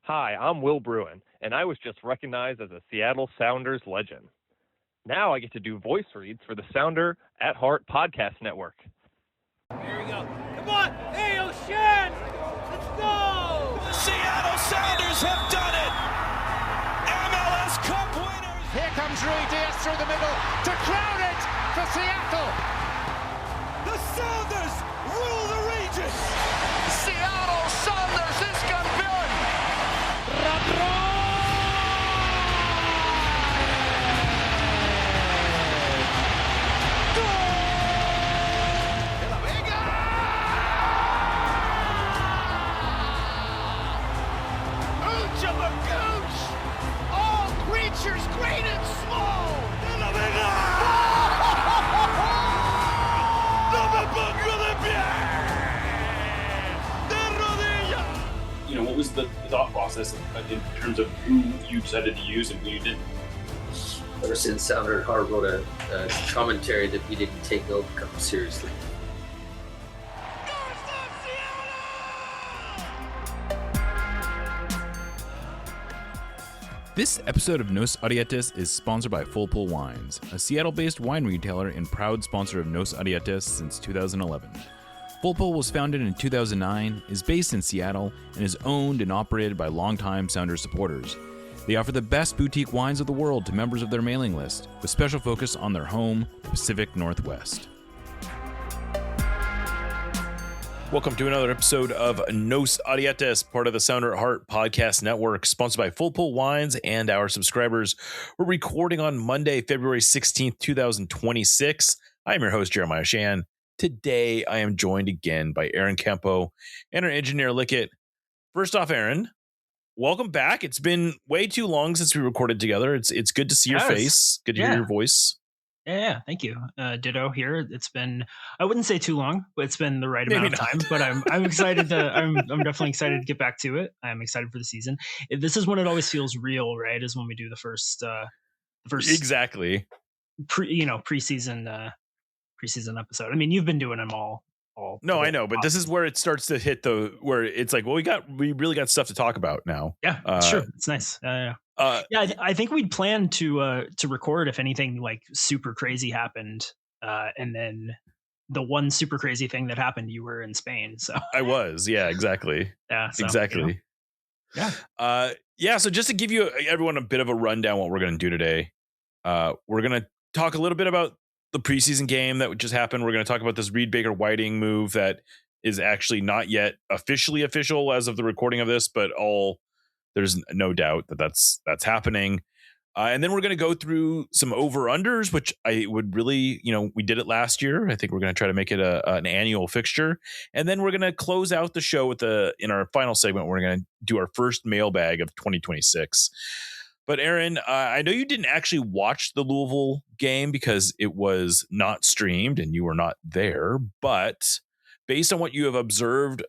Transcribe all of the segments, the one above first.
Hi, I'm Will Bruin, and I was just recognized as a Seattle Sounders legend. Now I get to do voice reads for the Sounder at Heart podcast network. Here we go. Come on! Hey, O'Shan! Let's go! The Seattle Sounders have done it! MLS Cup winners! Here comes Rui Diaz through the middle to crown it for Seattle! The Sounders rule the region! Seattle Sounders is campeón! All creatures great and small! ¡No me pongo de pie! ¡De rodillas! You know, what was the thought process in terms of who you decided to use and who you didn't? Ever since Sounder at Heart wrote a commentary that we didn't take Gold Cup seriously. This episode of Nos Arietes is sponsored by Full Pull Wines, a Seattle-based wine retailer and proud sponsor of Nos Arietes since 2011. Full Pull was founded in 2009, is based in Seattle, and is owned and operated by longtime Sounders supporters. They offer the best boutique wines of the world to members of their mailing list, with special focus on their home, the Pacific Northwest. Welcome to another episode of Nos Arietes, part of the Sounder at Heart podcast network, sponsored by Full Pull Wines and our subscribers. We're recording on Monday, February 16th, 2026. I'm your host, Jeremiah Shan. Today, I am joined again by Aaron Campo and our engineer, Lickett. First off, Aaron, welcome back. It's been way too long since we recorded together. It's good to see your face. Good to hear your voice. Yeah, thank you. Ditto here. It's been, I wouldn't say too long, but it's been the right amount of time. But I'm excited I'm definitely excited to get back to it. I'm excited for the season. This is when it always feels real, right? Is when we do the first exactly preseason episode. I mean, you've been doing them all. No, I know, but this is where it starts to hit where it's like, well, we really got stuff to talk about now. Yeah, it's true. It's nice. I think we'd planned to record if anything like super crazy happened, and then the one super crazy thing that happened, you were in Spain. So I was, yeah, exactly, exactly, yeah. So just to give everyone a bit of a rundown, what we're going to do today, we're going to talk a little bit about the preseason game that just happened. We're going to talk about this Reed Baker Whiting move that is actually not yet officially official as of the recording of this, but there's no doubt that that's happening. And then we're going to go through some over-unders, which I would really, we did it last year. I think we're going to try to make it an annual fixture. And then we're going to close out the show in our final segment, we're going to do our first mailbag of 2026. But Aaron, I know you didn't actually watch the Louisville game because it was not streamed and you were not there. But based on what you have observed,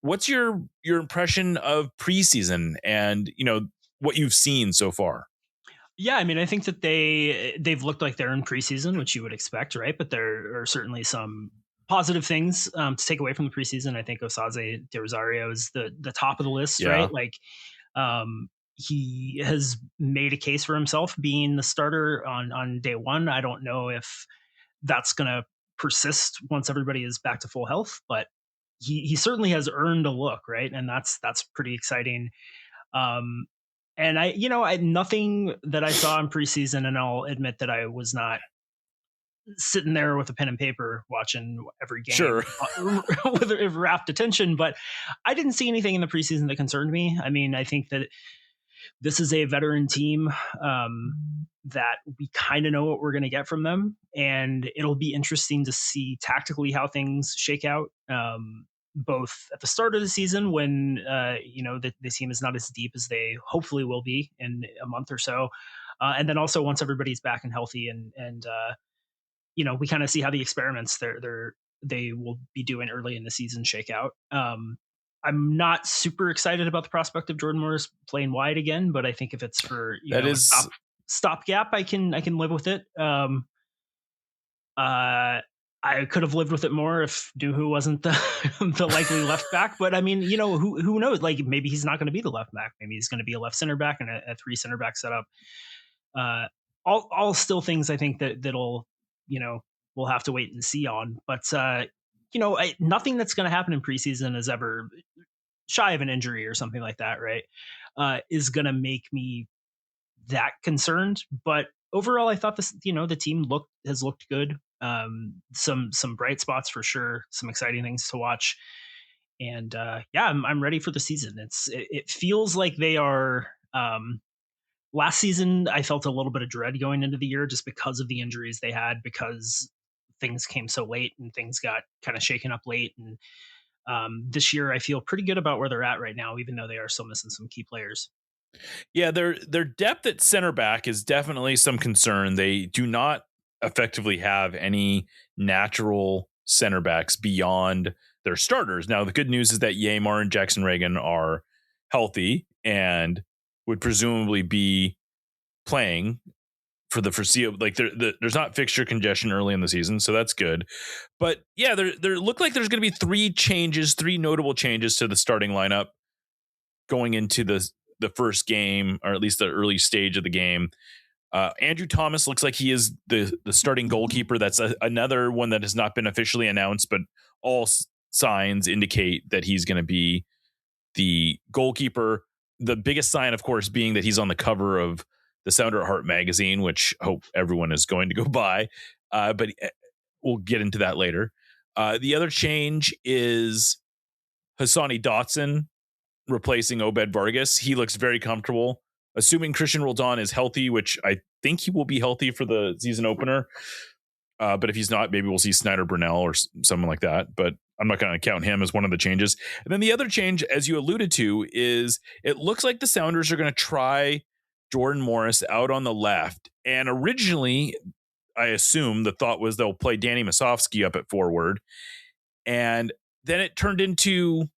what's your impression of preseason and what you've seen so far? Yeah, I mean, I think that they've looked like they're in preseason, which you would expect, right? But there are certainly some positive things to take away from the preseason. I think Osaze de Rosario is the top of the list, right? Like, he has made a case for himself being the starter on day one. I don't know if that's going to persist once everybody is back to full health, but he certainly has earned a look, right? And that's pretty exciting. And I nothing that I saw in preseason, and I'll admit that I was not sitting there with a pen and paper watching every game with rapt attention, but I didn't see anything in the preseason that concerned me. I mean, I think that this is a veteran team that we kind of know what we're going to get from them, and it'll be interesting to see tactically how things shake out, both at the start of the season when the team is not as deep as they hopefully will be in a month or so, and then also once everybody's back and healthy, and we kind of see how the experiments they will be doing early in the season shake out. I'm not super excited about the prospect of Jordan Morris playing wide again, but I think if it's for stopgap, I can live with it. I could have lived with it more if Duhu wasn't the the likely left back. But I mean, who knows? Like maybe he's not going to be the left back. Maybe he's going to be a left center back and a 3 center back setup. All still things I think that'll we'll have to wait and see on. But nothing that's going to happen in preseason is ever shy of an injury or something like that, right? Is going to make me that concerned. But overall, I thought the team has looked good. Some bright spots for sure, some exciting things to watch. And I'm ready for the season. It feels like they are. Last season, I felt a little bit of dread going into the year just because of the injuries they had, because things came so late and things got kind of shaken up late. And this year, I feel pretty good about where they're at right now, even though they are still missing some key players. Yeah, their depth at center back is definitely some concern. They do not effectively have any natural center backs beyond their starters. Now, the good news is that Yamar and Jackson Reagan are healthy and would presumably be playing for the foreseeable. Like there's not fixture congestion early in the season, so that's good. But yeah, there look like there's going to be three notable changes to the starting lineup going into the first game, or at least the early stage of the game. Andrew Thomas looks like he is the starting goalkeeper. That's another one that has not been officially announced, but all signs indicate that he's going to be the goalkeeper. The biggest sign, of course, being that he's on the cover of the Sounder at Heart magazine, which I hope everyone is going to go buy. But we'll get into that later. The other change is Hassani Dotson replacing Obed Vargas. He looks very comfortable. Assuming Christian Roldan is healthy, which I think he will be healthy for the season opener. But if he's not, maybe we'll see Snyder Brunel or someone like that. But I'm not going to count him as one of the changes. And then the other change, as you alluded to, is it looks like the Sounders are going to try Jordan Morris out on the left. And originally, I assume the thought was they'll play Danny Masovsky up at forward. And then it turned into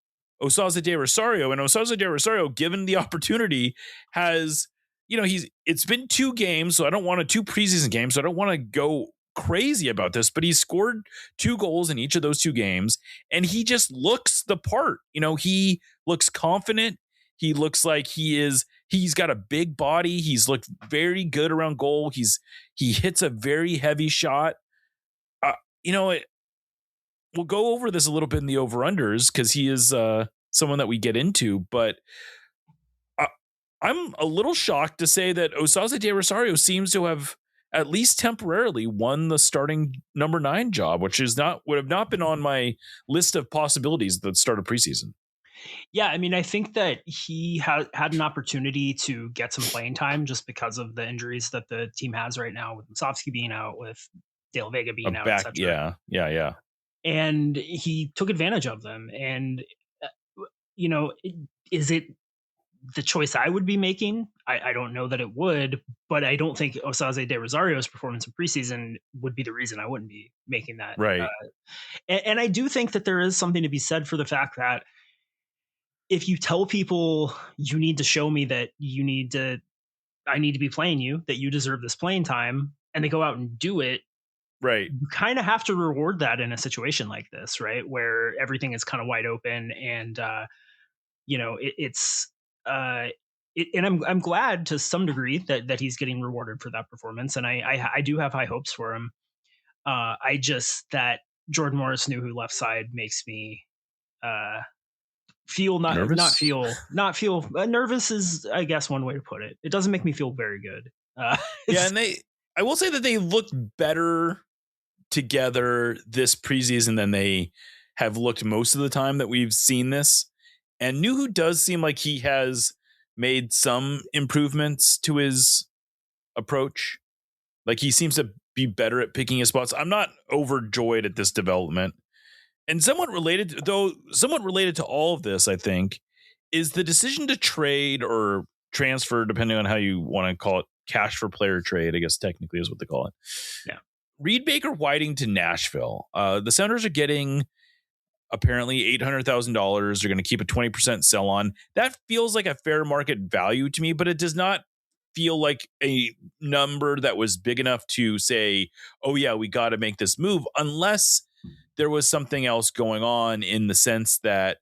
Osaze de Rosario. And Osaze de Rosario, given the opportunity, has, it's been 2 games, so I don't want to 2 preseason games, so I don't want to go crazy about this, but he's scored 2 goals in each of those 2 games, and he just looks the part. He looks confident. He looks like he's got a big body. He's looked very good around goal. He hits a very heavy shot. We'll go over this a little bit in the over-unders because he is someone that we get into, but I'm a little shocked to say that Osaze de Rosario seems to have at least temporarily won the starting number 9 job, which would have not been on my list of possibilities at the start of preseason. Yeah, I mean, I think that he had an opportunity to get some playing time just because of the injuries that the team has right now, with Masovsky being out, with Dale Vega being out, back, etc. Yeah. And he took advantage of them. And, is it the choice I would be making? I don't know that it would, but I don't think Osaze de Rosario's performance in preseason would be the reason I wouldn't be making that. Right. And I do think that there is something to be said for the fact that if you tell people you need to show me that I need to be playing you, that you deserve this playing time, and they go out and do it, right, you kind of have to reward that in a situation like this, right? Where everything is kind of wide open, and and I'm glad to some degree that he's getting rewarded for that performance, and I do have high hopes for him. I just, that Jordan Morris knew who left side makes me feel nervous. Not feel nervous is, I guess, one way to put it. It doesn't make me feel very good. Yeah, and I will say that they look better together this preseason than they have looked most of the time that we've seen this. And Nuhu does seem like he has made some improvements to his approach. Like he seems to be better at picking his spots. I'm not overjoyed at this development. And somewhat related to all of this, I think, is the decision to trade or transfer, depending on how you want to call it, cash for player trade, I guess technically is what they call it. Yeah. Reed Baker Whiting to Nashville. The Sounders are getting apparently $800,000. They're going to keep a 20% sell on. That feels like a fair market value to me, but it does not feel like a number that was big enough to say, oh yeah, we got to make this move, unless there was something else going on in the sense that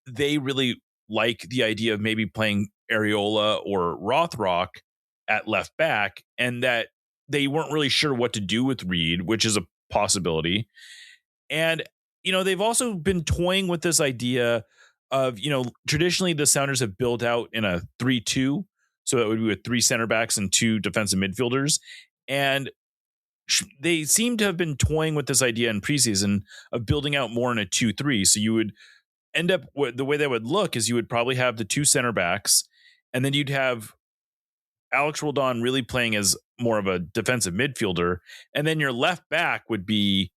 they really like the idea of maybe playing Areola or Rothrock at left back, and that they weren't really sure what to do with Reed, which is a possibility. And, they've also been toying with this idea of, traditionally the Sounders have built out in a 3-2. So that would be with 3 center backs and 2 defensive midfielders. And they seem to have been toying with this idea in preseason of building out more in a 2-3. So you would end up, the way that would look is you would probably have the 2 center backs, and then you'd have Alex Roldan really playing as more of a defensive midfielder. And then your left back would be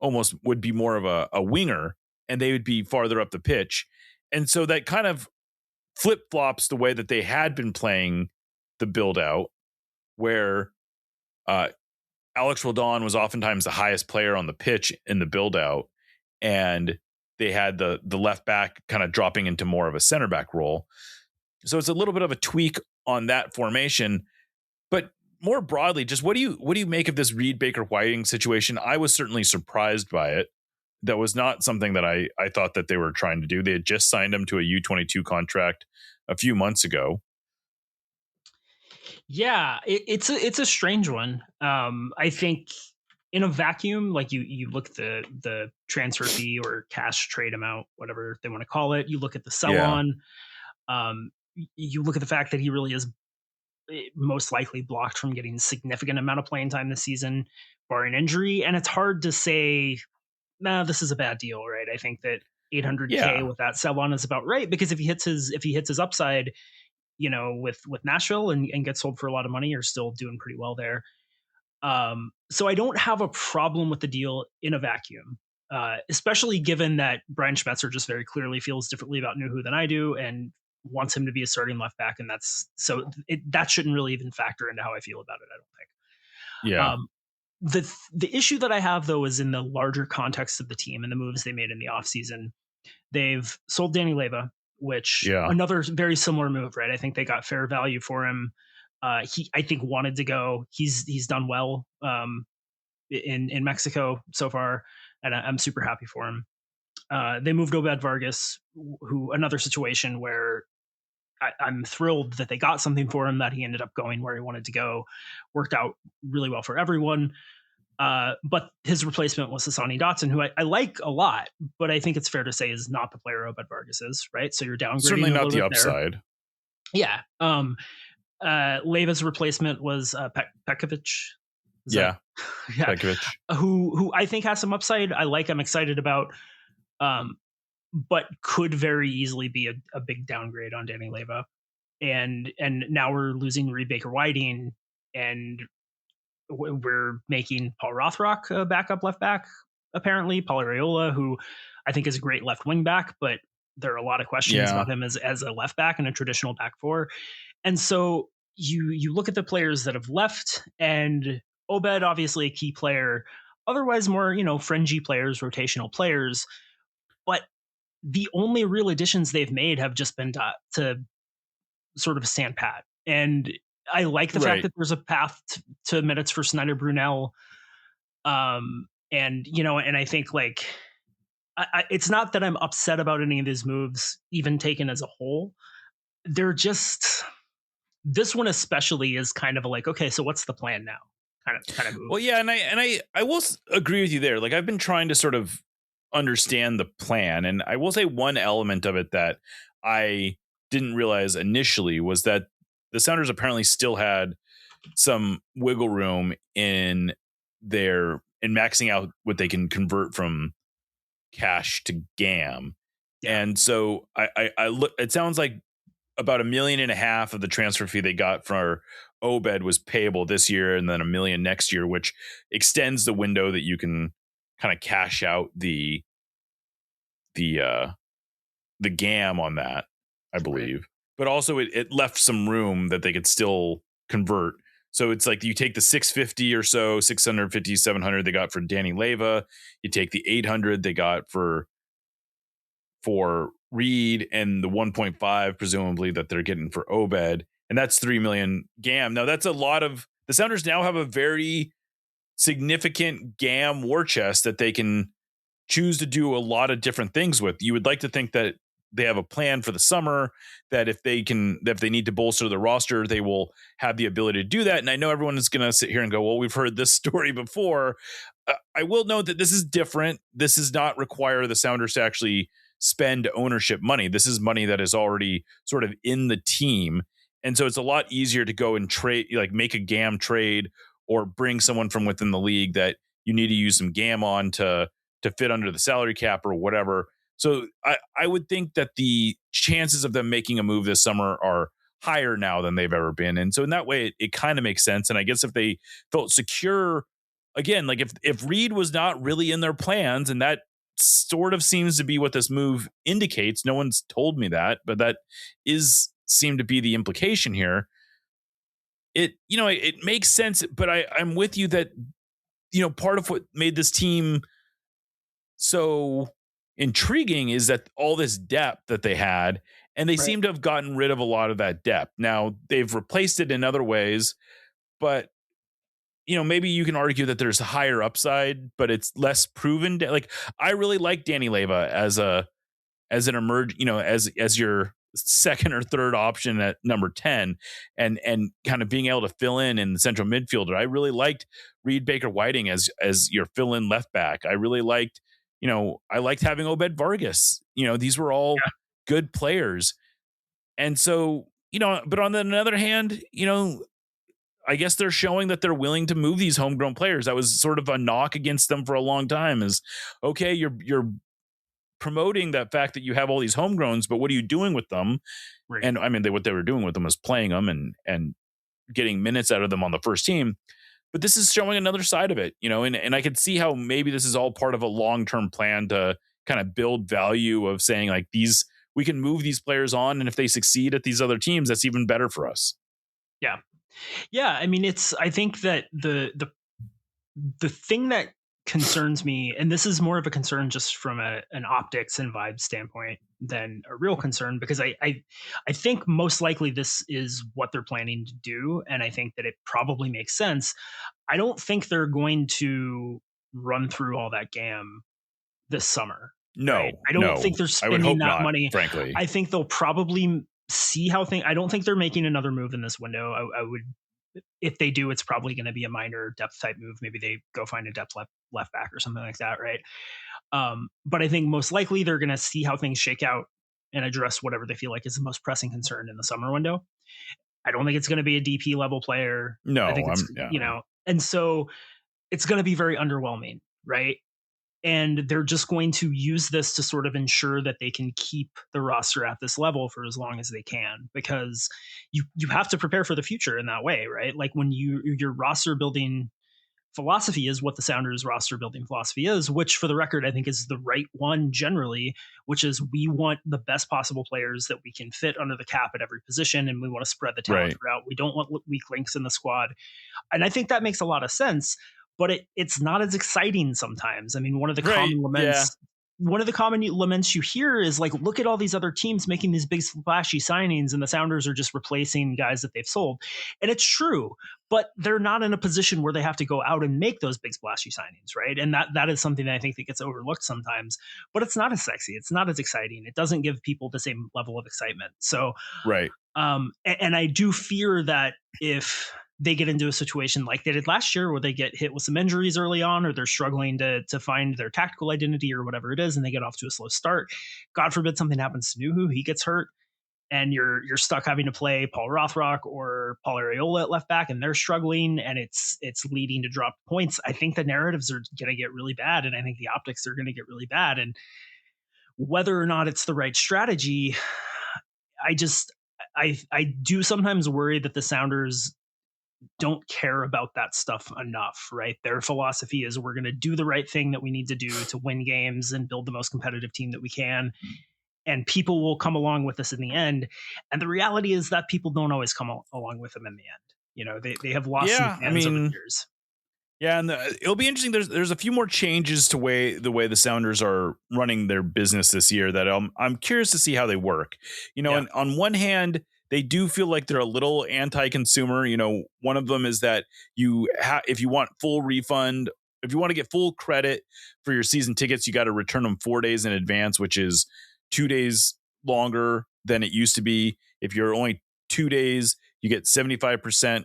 more of a winger, and they would be farther up the pitch. And so that kind of flip flops the way that they had been playing the build out, where Alex Roldan was oftentimes the highest player on the pitch in the build out, and they had the left back kind of dropping into more of a center back role. So it's a little bit of a tweak on that formation. But more broadly, just what do you make of this Reed Baker Whiting situation? I was certainly surprised by it. That was not something that I thought that they were trying to do. They had just signed him to a U22 contract a few months ago. Yeah, it's a strange one. I think in a vacuum, like you look at the transfer fee or cash trade amount, whatever they want to call it. You look at the sell on. You look at the fact that he really is most likely blocked from getting a significant amount of playing time this season, barring injury. And it's hard to say, nah, this is a bad deal, right? I think that 800K with that sell on is about right, because if he hits his upside, with Nashville and gets sold for a lot of money, you're still doing pretty well there. So I don't have a problem with the deal in a vacuum, especially given that Brian Schmetzer just very clearly feels differently about Nuhu than I do and wants him to be a starting left back. And that shouldn't really even factor into how I feel about it, I don't think. Yeah. The issue that I have, though, is in the larger context of the team and the moves they made in the offseason. They've sold Danny Leyva, which another very similar move, right? I think they got fair value for him. He, I think, wanted to go. He's done well in Mexico so far, and I'm super happy for him. They moved Obed Vargas, who another situation where I'm thrilled that they got something for him, that he ended up going where he wanted to go. Worked out really well for everyone. But his replacement was Hassani Dotson, who I like a lot, but I think it's fair to say is not the player Obed Vargas is, right? So you're downgrading. Certainly not the upside. There. Yeah. Leiva's replacement was Pekovic. Pekovic. Who I think has some upside. I'm excited about, but could very easily be a big downgrade on Danny Leyva. And now we're losing Reed Baker Whiting, and we're making Paul Rothrock a backup left back, apparently. Paul Areola, who I think is a great left wing back, but there are a lot of questions about him as a left back and a traditional back four. And so you look at the players that have left, and Obed, obviously a key player, otherwise more, fringy players, rotational players. But the only real additions they've made have just been to sort of stand pat. And I like the fact that there's a path to minutes for Snyder Brunel. And I think it's not that I'm upset about any of these moves, even taken as a whole. They're just, this one especially is kind of okay, so what's the plan now? Kind of move. Well, yeah. And I will agree with you there. I've been trying to sort of understand the plan. And I will say one element of it that I didn't realize initially was that the Sounders apparently still had some wiggle room in maxing out what they can convert from cash to GAM. Yeah. And so I look, it sounds like about $1.5 million of the transfer fee they got for Obed was payable this year, and then $1 million next year, which extends the window that you can kind of cash out the GAM on that, I believe. Right. But also it left some room that they could still convert. So it's you take the 650 or so, 650, 700 they got for Danny Leyva. You take the 800 they got for Reed, and the 1.5 presumably that they're getting for Obed. and that's 3 million GAM. Now that's a lot of the Sounders now have a very significant GAM war chest that they can choose to do a lot of different things with. You would like to think that they have a plan for the summer, that if they need to bolster the roster, they will have the ability to do that. And I know everyone is going to sit here and go, well, we've heard this story before. I will note that this is different. This does not require the Sounders to actually spend ownership money. This is money that is already sort of in the team. And so it's a lot easier to go and trade, like make a GAM trade or bring someone from within the league that you need to use some GAM on to fit under the salary cap or whatever. So I would think that the chances of them making a move this summer are higher now than they've ever been. And so in that way, it kind of makes sense. And I guess if they felt secure, again, like if Reed was not really in their plans, and that sort of seems to be what this move indicates. No one's told me that, but that seemed to be the implication here. It makes sense, but I'm with you that, part of what made this team so intriguing is that all this depth that they had, and they seem to have gotten rid of a lot of that depth. Now they've replaced it in other ways, but maybe you can argue that there's a higher upside, but it's less proven. Like I really like Danny Leyva as an as your second or third option at number 10 and kind of being able to fill in the central midfielder. I really liked Reed Baker Whiting as your fill in left back. I really liked, I liked having Obed Vargas. These were all good players. And so, but on the other hand, I guess they're showing that they're willing to move these homegrown players. That was sort of a knock against them for a long time is, okay, you're promoting that fact that you have all these homegrowns, but what are you doing with them? Right. And I mean, what they were doing with them was playing them and getting minutes out of them on the first team. But this is showing another side of it, and I could see how maybe this is all part of a long-term plan to kind of build value of saying like we can move these players on. And if they succeed at these other teams, that's even better for us. Yeah. Yeah. I mean, I think that the thing that concerns me, and this is more of a concern just from an optics and vibe standpoint than a real concern, because I think most likely this is what they're planning to do, and I think that it probably makes sense. I don't think they're going to run through all that GAM this summer. No, right? I don't think they're spending that money. Frankly, I think they'll probably see how things. I don't think they're making another move in this window. I would. If they do, it's probably going to be a minor depth type move. Maybe they go find a depth left back or something like that, right? But I think most likely they're going to see how things shake out and address whatever they feel like is the most pressing concern in the summer window. I don't think it's going to be a DP level player. No, I think it's, and so it's going to be very underwhelming, right? And they're just going to use this to sort of ensure that they can keep the roster at this level for as long as they can, because you have to prepare for the future in that way, right? Like when your roster building philosophy is what the Sounders roster building philosophy is, which for the record, I think is the right one generally, which is we want the best possible players that we can fit under the cap at every position. And we want to spread the talent throughout. We don't want weak links in the squad. And I think that makes a lot of sense. But it's not as exciting sometimes. I mean, one of the common laments you hear is like, look at all these other teams making these big splashy signings, and the Sounders are just replacing guys that they've sold. And it's true, but they're not in a position where they have to go out and make those big splashy signings, right? And that is something that I think that gets overlooked sometimes. But it's not as sexy. It's not as exciting. It doesn't give people the same level of excitement. So, and I do fear that if they get into a situation like they did last year where they get hit with some injuries early on, or they're struggling to find their tactical identity or whatever it is, and they get off to a slow start. God forbid something happens to Nuhu, he gets hurt, and you're stuck having to play Paul Rothrock or Paul Arriola at left back, and they're struggling, and it's leading to dropped points. I think the narratives are going to get really bad, and I think the optics are going to get really bad. And whether or not it's the right strategy, I do sometimes worry that the Sounders don't care about that stuff enough, right? Their philosophy is we're going to do the right thing that we need to do to win games and build the most competitive team that we can. And people will come along with us in the end. And the reality is that people don't always come along with them in the end. They have lost some fans over the years. Yeah, and it'll be interesting. There's a few more changes to the way the Sounders are running their business this year that I'm curious to see how they work. And on one hand, they do feel like they're a little anti-consumer. One of them is that if you want full refund, if you want to get full credit for your season tickets, you got to return them 4 days in advance, which is 2 days longer than it used to be. If you're only 2 days, you get 75%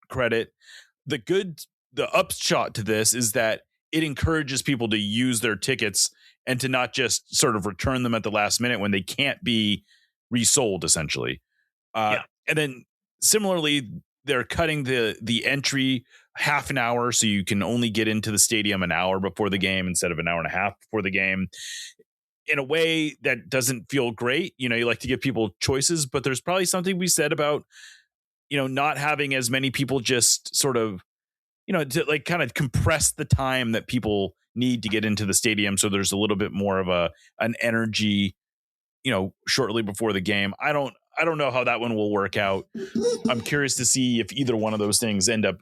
credit. The upshot to this is that it encourages people to use their tickets and to not just sort of return them at the last minute when they can't be resold, essentially. And then similarly, they're cutting the entry half an hour, so you can only get into the stadium an hour before the game instead of an hour and a half before the game. In a way that doesn't feel great. You like to give people choices, but there's probably something we said about, not having as many people just sort of, to like kind of compress the time that people need to get into the stadium. So there's a little bit more of an energy, shortly before the game. I don't know how that one will work out. I'm curious to see if either one of those things end up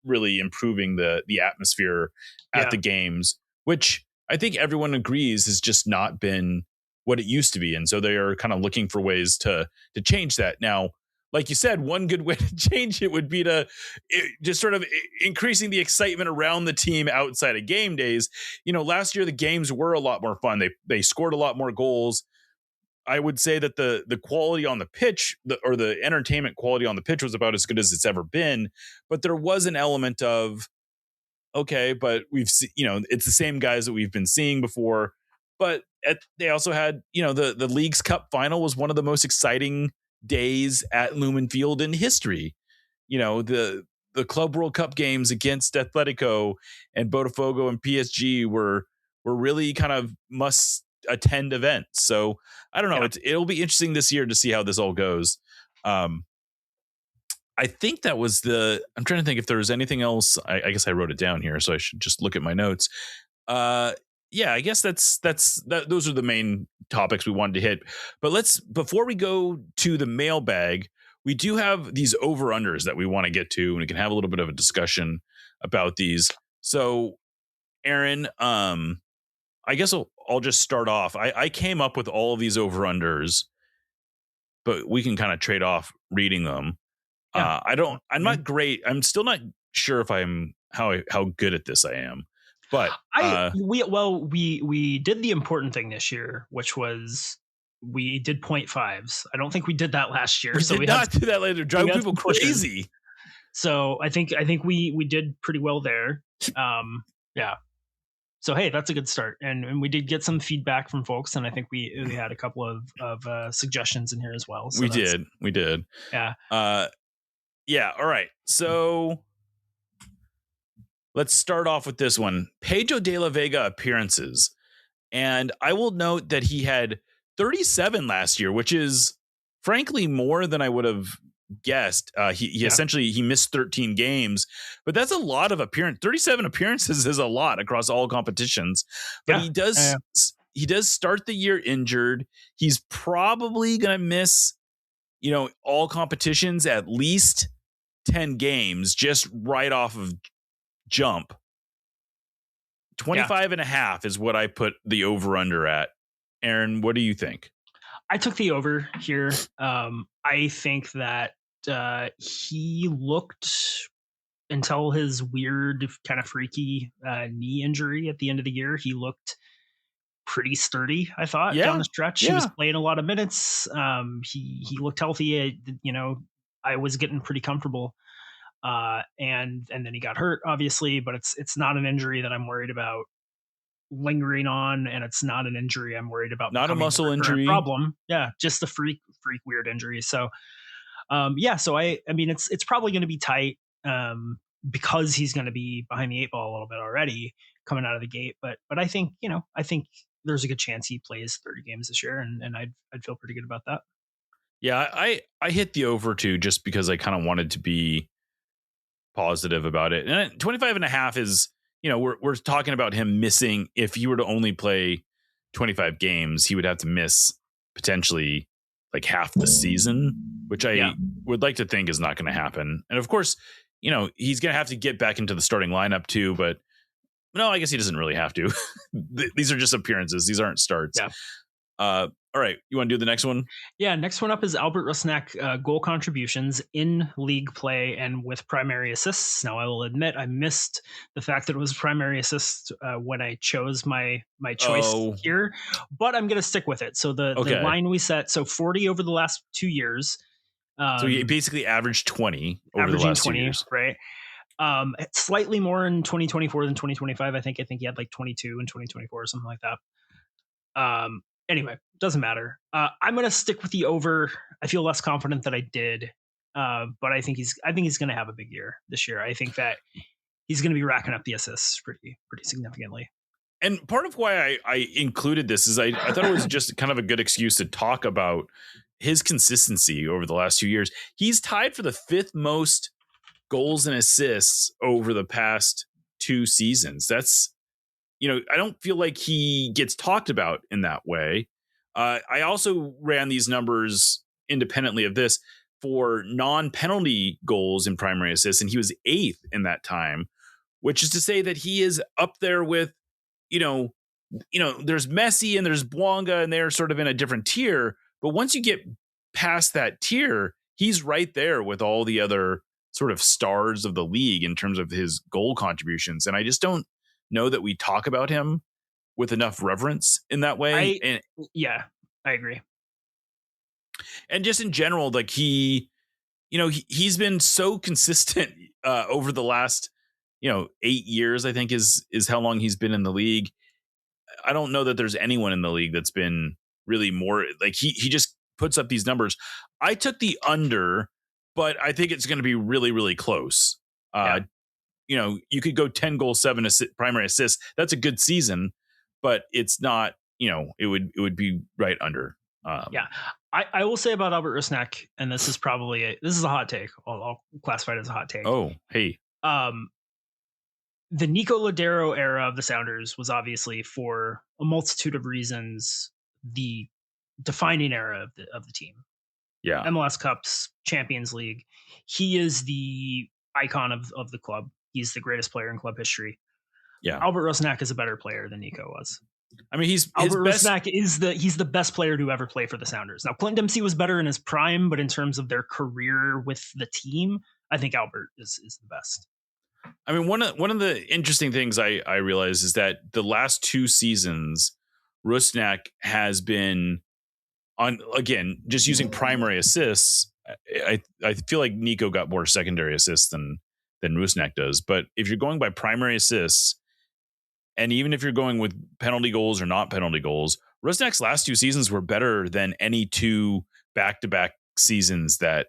really improving the atmosphere at the games, which I think everyone agrees has just not been what it used to be. And so they are kind of looking for ways to change that. Now, like you said, one good way to change it would be to just sort of increasing the excitement around the team outside of game days. Last year, the games were a lot more fun. They scored a lot more goals. I would say that the quality on the pitch or the entertainment quality on the pitch was about as good as it's ever been. But there was an element of, okay, but we've seen, it's the same guys that we've been seeing before. But they also had, the League's Cup final was one of the most exciting days at Lumen Field in history. The Club World Cup games against Atletico and Botafogo and PSG were really kind of must attend events. So I don't know. It'll be interesting this year to see how this all goes. I think that was I'm trying to think if there was anything else. I guess I wrote it down here, so I should just look at my notes. I guess those are the main topics we wanted to hit. But before we go to the mailbag, we do have these over-unders that we want to get to, and we can have a little bit of a discussion about these. So, Aaron, I guess I'll just start off. I came up with all of these over-unders, but we can kind of trade off reading them. Yeah. I'm not great. I'm still not sure if how good at this I am. But we did the important thing this year, which was we did 0.5s. I don't think we did that last year. We did do that later. Drive people crazy. So I think we did pretty well there. Yeah. So hey, that's a good start, and we did get some feedback from folks, and I think we had a couple of suggestions in here as well. So we did. Yeah. Yeah. All right. So let's start off with this one. Pedro de la Vega appearances. And I will note that he had 37 last year, which is frankly more than I would have guessed. He essentially missed 13 games, but that's a lot of 37 appearances is a lot across all competitions. But he does start the year injured. He's probably going to miss, all competitions at least 10 games just right off of jump. 25 and a half is what I put the over under at. Aaron, what do you think? I took the over here. I think that he looked, until his weird kind of freaky knee injury at the end of the year, he looked pretty sturdy, I thought, down the stretch. He was playing a lot of minutes. He looked healthy. I was getting pretty comfortable. And then he got hurt, obviously, but it's not an injury that I'm worried about lingering on, and it's not an injury I'm worried about. Not a muscle injury problem. Yeah, just a freak weird injury. So, so I mean, it's probably going to be tight because he's going to be behind the 8 ball a little bit already coming out of the gate. But I think there's a good chance he plays 30 games this year, and I'd feel pretty good about that. Yeah, I hit the over too, just because I kind of wanted to be positive about it. And 25 and a half is, we're talking about him missing. If he were to only play 25 games, he would have to miss potentially like half the season, which I would like to think is not going to happen. And of course, he's going to have to get back into the starting lineup too, but no, I guess he doesn't really have to. These are just appearances. These aren't starts. Yeah. All All right. You want to do the next one? Yeah. Next one up is Albert Rusnak, goal contributions in league play and with primary assists. Now, I will admit I missed the fact that it was primary assist when I chose my choice here, but I'm going to stick with it. So the line we set, so 40 over the last 2 years. So you basically averaged 20 over the last 2 years. Right. Slightly more in 2024 than 2025. I think he had like 22 in 2024 or something like that. Anyway, doesn't matter. I'm gonna stick with the over. I feel less confident that I did, but I think he's going to have a big year this year. I think that he's going to be racking up the assists pretty significantly. And part of why I included this is I thought it was just kind of a good excuse to talk about his consistency over the last 2 years. He's tied for the 5th most goals and assists over the past 2 seasons. That's, I don't feel like he gets talked about in that way. I also ran these numbers independently of this for non-penalty goals in primary assists, and he was 8th in that time, which is to say that he is up there with, there's Messi and there's Bouanga, and they're sort of in a different tier. But once you get past that tier, he's right there with all the other sort of stars of the league in terms of his goal contributions. And I just don't know that we talk about him with enough reverence in that way. I agree. And just in general, like he's been so consistent over the last, 8 years, I think is how long he's been in the league. I don't know that there's anyone in the league that's been really more like he just puts up these numbers. I took the under, but I think it's going to be really, really close. You could go 10 goals, 7 primary assists. That's a good season, but it's not, it would be right under. I will say about Albert Rusnak, and this is probably this is a hot take. I'll classify it as a hot take. Oh, hey. The Nico Lodeiro era of the Sounders was obviously, for a multitude of reasons, the defining era of the team. Yeah. MLS Cups, Champions League. He is the icon of the club. He's the greatest player in club history. Yeah. Albert Rusnak is a better player than Nico was. I mean, Rusnak is the best player to ever play for the Sounders. Now, Clint Dempsey was better in his prime, but in terms of their career with the team, I think Albert is the best. I mean, one of the interesting things I realize is that the last 2 seasons, Rusnak has been on, again, just using primary assists. I feel like Nico got more secondary assists than Rusnak does. But if you're going by primary assists, and even if you're going with penalty goals or not penalty goals, Rusnak's last 2 seasons were better than any 2 back-to-back seasons that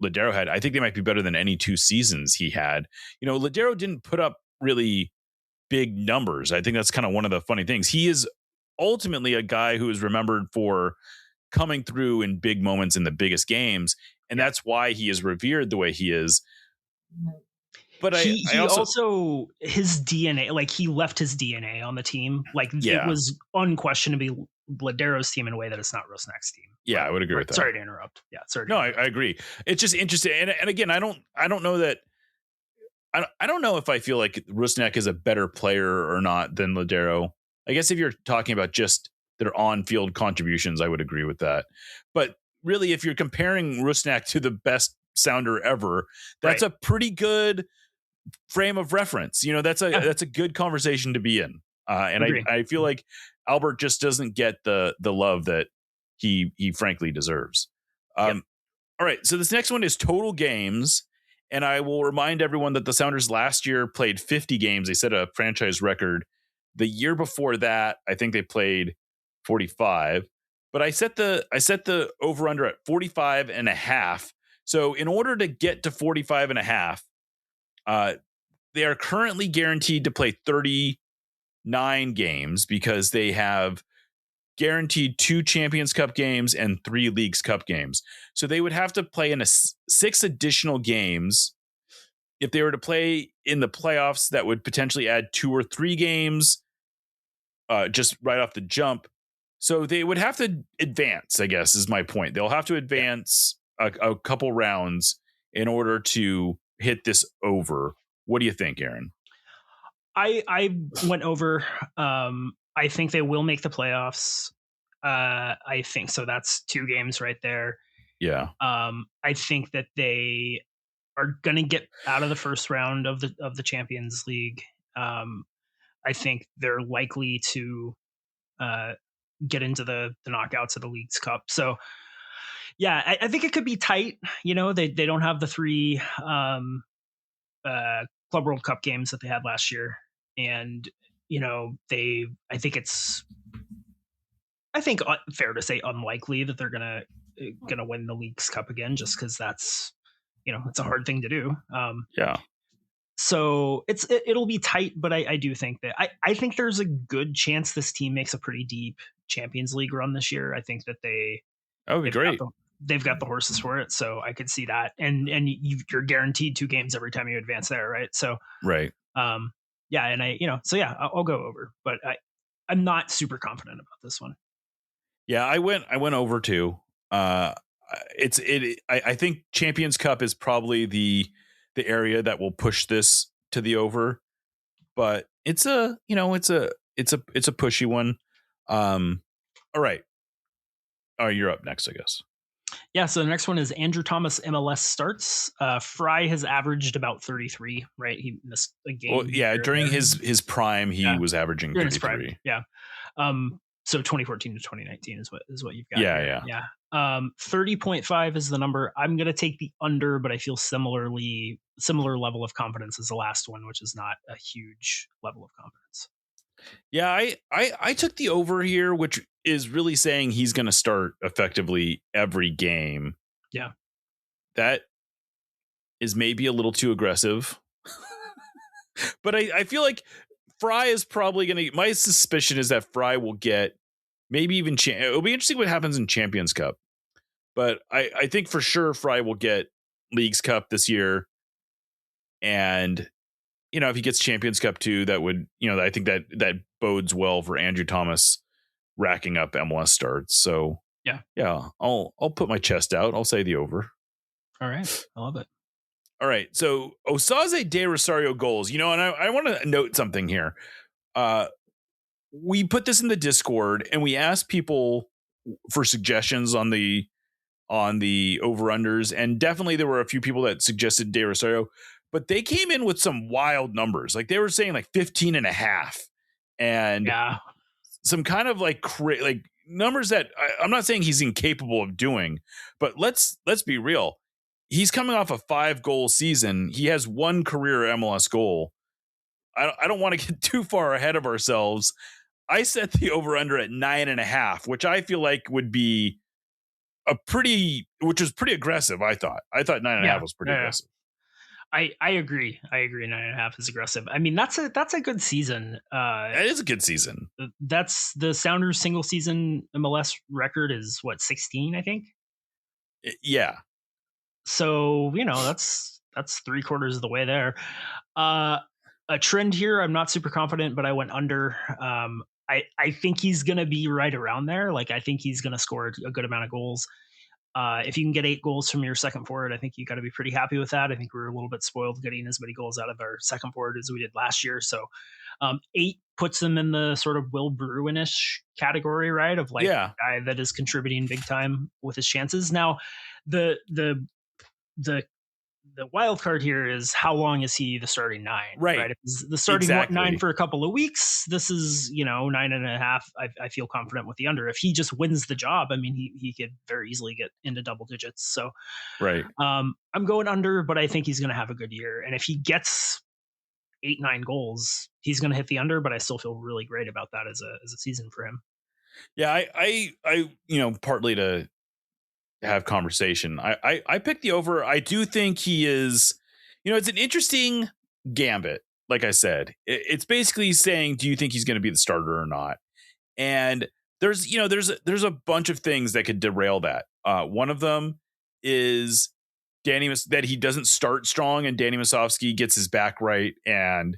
Lodeiro had. I think they might be better than any 2 seasons he had. Lodeiro didn't put up really big numbers. I think that's kind of one of the funny things. He is ultimately a guy who is remembered for coming through in big moments in the biggest games, and that's why he is revered the way he is. But he also his DNA, like he left his DNA on the team. Like it was unquestionably Lodeiro's team in a way that it's not Rusnak's team. Yeah, I would agree with that. Sorry to interrupt. Yeah, sorry. No, I agree. It's just interesting, and again, I don't know that. I don't know if I feel like Rusnak is a better player or not than Lodeiro. I guess if you're talking about just their on-field contributions, I would agree with that. But really, if you're comparing Rusnak to the best Sounder ever, that's a pretty good frame of reference. That's a good conversation to be in. And I feel like Albert just doesn't get the love that he frankly deserves. All right. So this next one is total games. And I will remind everyone that the Sounders last year played 50 games. They set a franchise record. The year before that, I think they played 45. But I set the over under at 45 and a half. So in order to get to 45 and a half, they are currently guaranteed to play 39 games because they have guaranteed 2 Champions Cup games and 3 Leagues Cup games. So they would have to play in 6 additional games. If they were to play in the playoffs, that would potentially add 2 or 3 games just right off the jump. So they would have to advance, I guess, is my point. They'll have to advance a couple rounds in order to hit this over. What do you think, Aaron? I went over. I think they will make the playoffs. I think so. That's 2 games right there. Yeah. I think that they are going to get out of the first round of the Champions League. I think they're likely to get into the knockouts of the Leagues Cup. So yeah, I think it could be tight. They don't have the 3 Club World Cup games that they had last year, and I think fair to say unlikely that they're gonna win the Leagues Cup again, just because that's it's a hard thing to do. Yeah. So it'll be tight, but I do think that I think there's a good chance this team makes a pretty deep Champions League run this year. I think that that would be great. They've got the horses for it, so I could see that. And you're guaranteed 2 games every time you advance there, right? So right. Yeah, and I'll go over, but I'm not super confident about this one. Yeah, I went over too. I think Champions Cup is probably the area that will push this to the over, but it's a pushy one. All right. Oh, you're up next, I guess. Yeah, so the next one is Andrew Thomas MLS starts. Fry has averaged about 33, right? He missed a game. Well, yeah, during his prime, he was averaging 33. Yeah. So 2014 to 2019 is what you've got. Yeah. 30.5 is the number. I'm gonna take the under, but I feel similar level of confidence as the last one, which is not a huge level of confidence. Yeah, I took the over here, which is really saying he's going to start effectively every game. Yeah. That is maybe a little too aggressive. But I feel like Fry is probably going to... My suspicion is that Fry will get maybe even... It'll be interesting what happens in Champions Cup. But I think for sure Fry will get Leagues Cup this year. And... if he gets Champions Cup too, that would, I think that bodes well for Andrew Thomas racking up MLS starts. So yeah, I'll put my chest out. I'll say the over. All right, I love it. All right, so Osaze de Rosario goals. And I want to note something here. We put this in the Discord and we asked people for suggestions on the over-unders, and definitely there were a few people that suggested de Rosario. But they came in with some wild numbers. Like they were saying like 15.5 and some kind of like numbers that I'm not saying he's incapable of doing, but let's be real. He's coming off a 5-goal season. He has 1 career MLS goal. I don't want to get too far ahead of ourselves. I set the over under at 9.5, which I feel like would be which was pretty aggressive. I thought 9.5 was pretty aggressive. I agree. 9.5 is aggressive. I mean, that's a good season. It is a good season. That's the Sounders single season MLS record is 16, I think. Yeah. So, that's 3/4 of the way there. A trend here, I'm not super confident, but I went under. I think he's going to be right around there. Like, I think he's going to score a good amount of goals. If you can get 8 goals from your second forward, I think you got to be pretty happy with that. I think we were a little bit spoiled getting as many goals out of our second forward as we did last year. So 8 puts them in the sort of Will Bruin-ish category, right? Of like a guy that is contributing big time with his chances. Now, the wild card here is how long is he the starting 9? Right. If he's the starting 9 for a couple of weeks, this is 9.5. I feel confident with the under. If he just wins the job, I mean, he could very easily get into double digits. So right. I'm going under, but I think he's going to have a good year. And if he gets 8-9 goals, he's going to hit the under. But I still feel really great about that as a season for him. Yeah, I partly to have conversation. I picked the over. I do think he is, it's an interesting gambit. Like I said, it's basically saying, do you think he's going to be the starter or not? And there's a bunch of things that could derail that. One of them is that he doesn't start strong and Danny Musovski gets his back right. And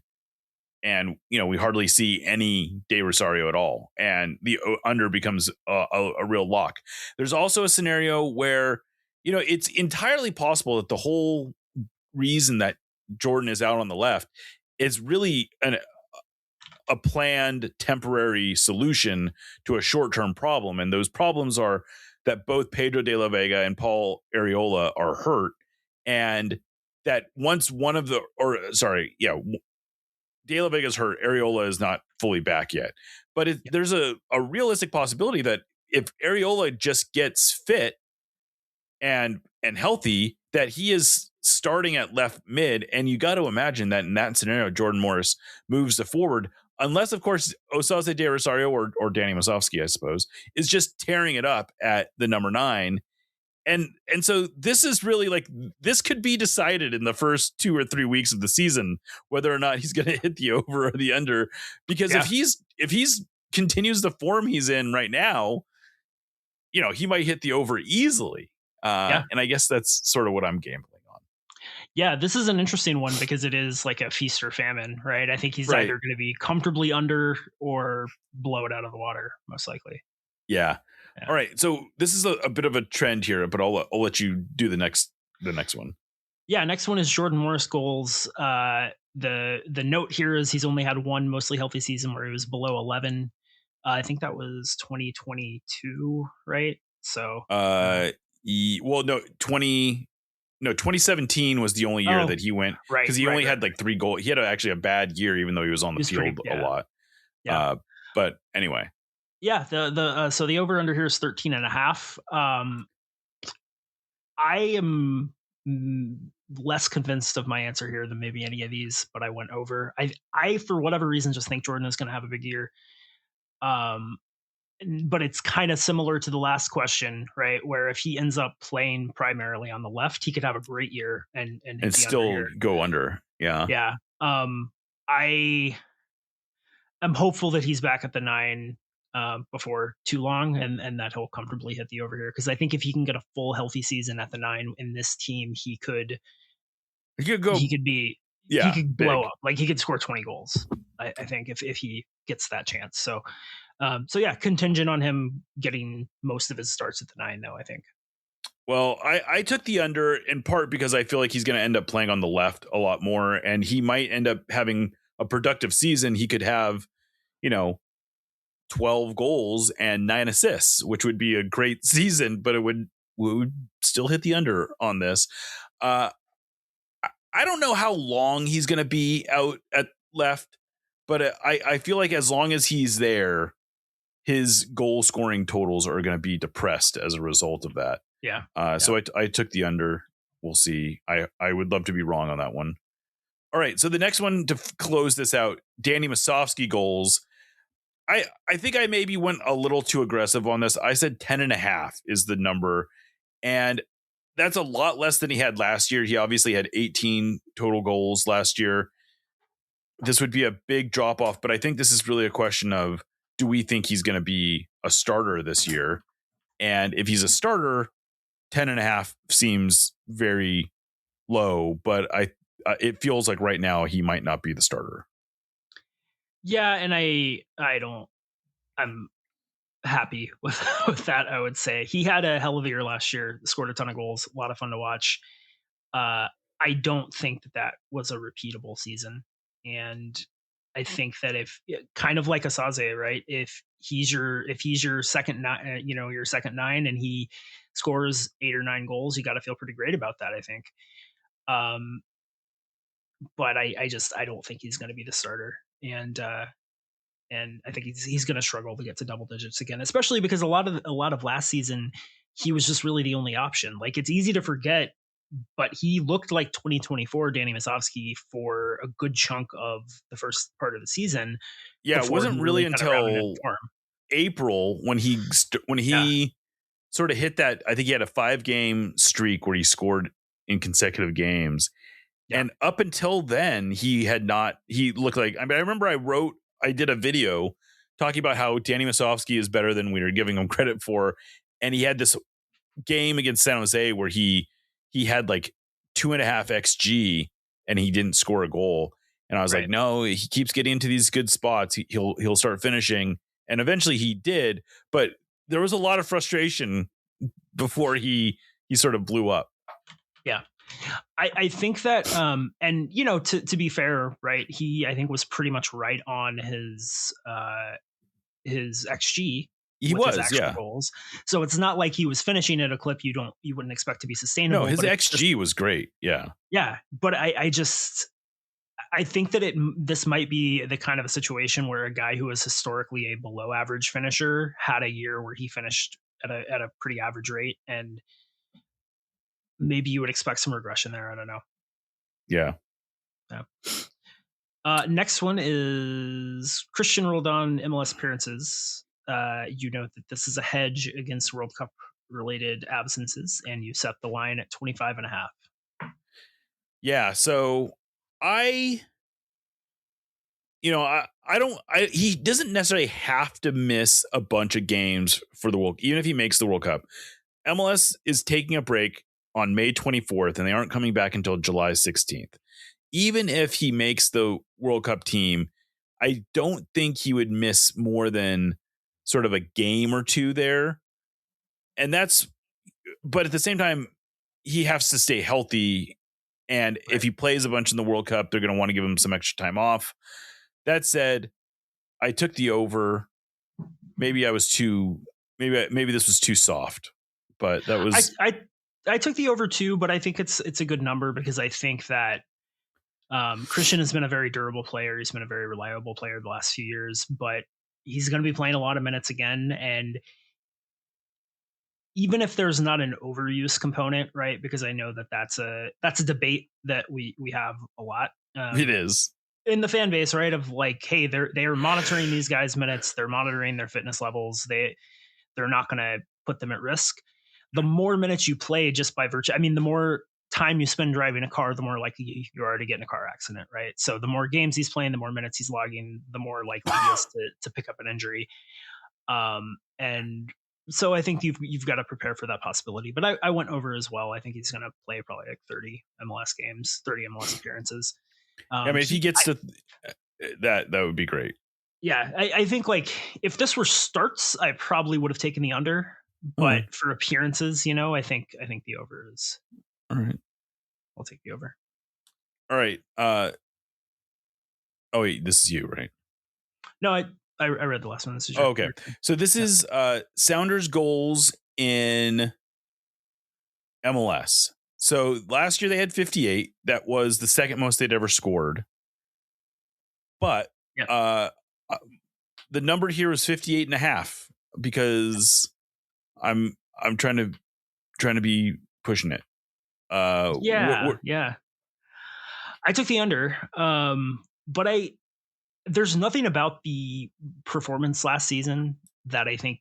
we hardly see any De Rosario at all. And the under becomes a real lock. There's also a scenario where, it's entirely possible that the whole reason that Jordan is out on the left is really a planned temporary solution to a short-term problem. And those problems are that both Pedro de la Vega and Paul Arriola are hurt. And that once one of the, De La Vega's hurt, Arriola is not fully back yet. But there's a realistic possibility that if Arriola just gets fit and healthy, that he is starting at left mid. And you got to imagine that in that scenario, Jordan Morris moves to forward, unless, of course, Osaze de Rosario or Danny Musovski, I suppose, is just tearing it up at the number 9. And so this is really like, this could be decided in the first 2 or 3 weeks of the season, whether or not he's going to hit the over or the under, because if he's continues the form he's in right now, he might hit the over easily. And I guess that's sort of what I'm gambling on. Yeah, this is an interesting one because it is like a feast or famine, right? I think he's either going to be comfortably under or blow it out of the water, most likely. Yeah. All right. So this is a bit of a trend here, but I'll let you do the next one. Yeah. Next one is Jordan Morris goals. The note here is he's only had one mostly healthy season where he was below 11. I think that was 2022, right? So, 2017 was the only year that he went, because he only had like 3 goals. He had actually a bad year, even though he was on the field a lot. Yeah. But anyway. Yeah, so the over under here is 13.5. I am less convinced of my answer here than maybe any of these, but I went over. I for whatever reason just think Jordan is going to have a big year. But it's kind of similar to the last question, right? Where if he ends up playing primarily on the left, he could have a great year and still go under. Yeah. Yeah. I am hopeful that he's back at the 9 before too long, and that he'll comfortably hit the over here, because I think if he can get a full healthy season at the 9 in this team, he could blow up. Like he could score 20 goals. I think if he gets that chance. So yeah, contingent on him getting most of his starts at the 9, though, I think. Well, I took the under in part because I feel like he's going to end up playing on the left a lot more, and he might end up having a productive season. He could have, 12 goals and 9 assists, which would be a great season, but we would still hit the under on this. I don't know how long he's going to be out at left, but I feel like as long as he's there, his goal scoring totals are going to be depressed as a result of that. Yeah. So I took the under. We'll see. I would love to be wrong on that one. All right. So the next one to close this out, Danny Musovski goals. I think I maybe went a little too aggressive on this. I said 10.5 is the number. And that's a lot less than he had last year. He obviously had 18 total goals last year. This would be a big drop off, but I think this is really a question of, do we think he's going to be a starter this year? And if he's a starter, 10.5 seems very low, but it feels like right now he might not be the starter. Yeah, and I'm happy with that, I would say. He had a hell of a year last year, scored a ton of goals, a lot of fun to watch. I don't think that was a repeatable season. And I think that if, kind of like Osaze, right? If he's your second 9, your second 9, and he scores 8 or 9 goals, you got to feel pretty great about that, I think. But I don't think he's going to be the starter. And I think he's going to struggle to get to double digits again, especially because a lot of last season, he was just really the only option. Like, it's easy to forget, but he looked like 2024 Danny Musovski for a good chunk of the first part of the season. Yeah, it wasn't really until April when he sort of hit that. I think he had a 5-game streak where he scored in consecutive games. Yeah. And up until then, he looked like, I remember I did a video talking about how Danny Musovski is better than we were giving him credit for. And he had this game against San Jose where he had like 2.5 XG and he didn't score a goal. And I was like, no, he keeps getting into these good spots. He'll start finishing. And eventually he did, but there was a lot of frustration before he sort of blew up. Yeah. I think that, and to be fair, right, he, I think, was pretty much right on his XG. He was, his goals. So it's not like he was finishing at a clip you wouldn't expect to be sustainable. No, his XG was great. Yeah. Yeah. But I think that this might be the kind of a situation where a guy who was historically a below average finisher had a year where he finished at a pretty average rate, and maybe you would expect some regression there. I don't know. Yeah. Next one is Christian Roldan MLS appearances. You note that this is a hedge against World Cup related absences, and you set the line at 25.5. Yeah. So he doesn't necessarily have to miss a bunch of games for the World, even if he makes the World Cup. MLS is taking a break on May 24th, and they aren't coming back until July 16th. Even if he makes the World Cup team, I don't think he would miss more than sort of a game or two there. But at the same time, he has to stay healthy. And if he plays a bunch in the World Cup, they're going to want to give him some extra time off. That said, I took the over. Maybe maybe this was too soft, but that was, I took the over too, but I think it's a good number because I think that Christian has been a very durable player. He's been a very reliable player the last few years, but he's going to be playing a lot of minutes again. And even if there's not an overuse component, right? Because I know that that's a debate that we have a lot. It is in the fan base, right? Of like, hey, they are monitoring these guys' minutes. They're monitoring their fitness levels. They're not going to put them at risk. The more minutes you play, just by virtue, I mean, the more time you spend driving a car, the more likely you are to get in a car accident, right? So the more games he's playing, the more minutes he's logging, the more likely he is to pick up an injury. And so I think you've got to prepare for that possibility. But I went over as well. I think he's going to play probably like 30 MLS games, 30 MLS appearances. I mean, if he gets to that would be great. Yeah, I think like if this were starts, I probably would have taken the under. But for appearances, I think the over is. All right. I'll take the over. All right. Oh wait, this is you, right? No, I read the last one. This is okay. So this is Sounders goals in MLS. So last year they had 58. That was the second most they'd ever scored. But the number here is 58.5 because I'm trying to be pushing it. Yeah. I took the under. But there's nothing about the performance last season that I think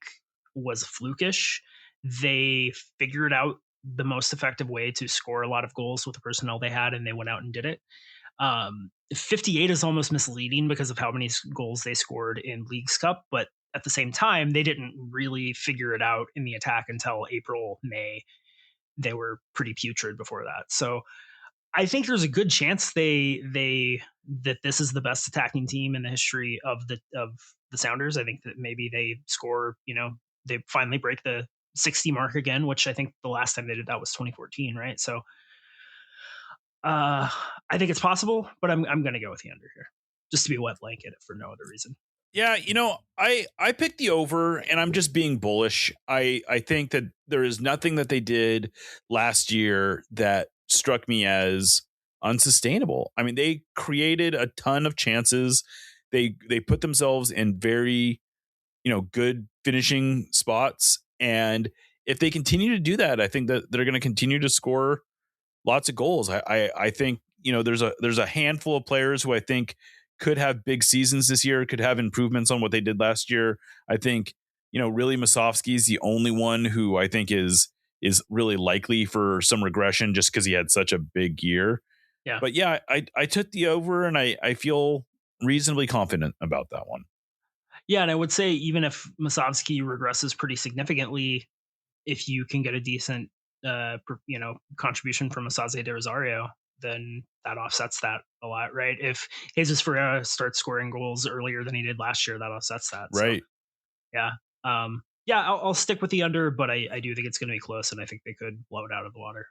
was flukish. They figured out the most effective way to score a lot of goals with the personnel they had, and they went out and did it. 58 is almost misleading because of how many goals they scored in Leagues Cup, but at the same time, they didn't really figure it out in the attack until April, May. They were pretty putrid before that. So I think there's a good chance that this is the best attacking team in the history of the Sounders. I think that maybe they score, they finally break the 60 mark again, which I think the last time they did that was 2014, right? So I think it's possible, but I'm going to go with the under here just to be a wet blanket for no other reason. Yeah, I picked the over, and I'm just being bullish. I think that there is nothing that they did last year that struck me as unsustainable. I mean, they created a ton of chances. They put themselves in very, good finishing spots. And if they continue to do that, I think that they're going to continue to score lots of goals. I think, there's a handful of players who I think could have big seasons this year, could have improvements on what they did last year. I think, really Musovski is the only one who I think is really likely for some regression just because he had such a big year. Yeah. But yeah, I took the over, and I feel reasonably confident about that one. Yeah, and I would say even if Musovski regresses pretty significantly, if you can get a decent contribution from Asaze de Rosario, then that offsets that a lot, right? If Jesus Ferreira starts scoring goals earlier than he did last year, that offsets that. Right. So, yeah. I'll stick with the under, but I do think it's going to be close, and I think they could blow it out of the water.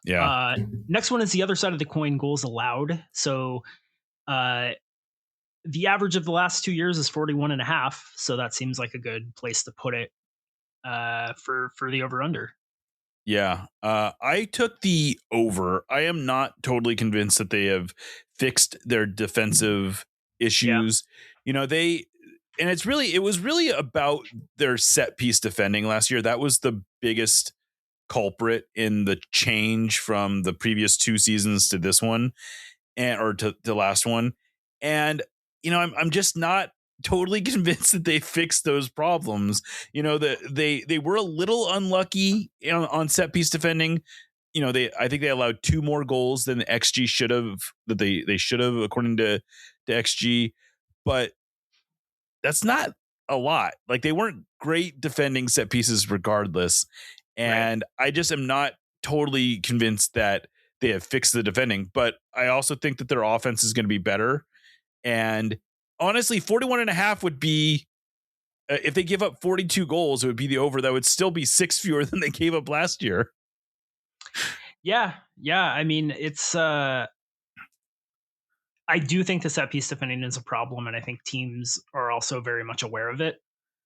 Yeah. Next one is the other side of the coin, goals allowed. So the average of the last 2 years is 41.5. So that seems like a good place to put it for the over under. Yeah. I took the over. I am not totally convinced that they have fixed their defensive issues. You know, it was really about their set piece defending last year. That was the biggest culprit in the change from the previous 2 seasons to this one or to the last one. And, you know, I'm just not totally convinced that they fixed those problems. You know, they were a little unlucky on set piece defending. You know, I think they allowed 2 more goals than the XG should have, that they should have, according to XG, but that's not a lot. Like, they weren't great defending set pieces regardless. And I just am not totally convinced that they have fixed the defending, but I also think that their offense is going to be better. And honestly, 41.5 would be, if they give up 42 goals, it would be the over. That would still be 6 fewer than they gave up last year. Yeah. I mean, it's I do think the set piece defending is a problem, and I think teams are also very much aware of it.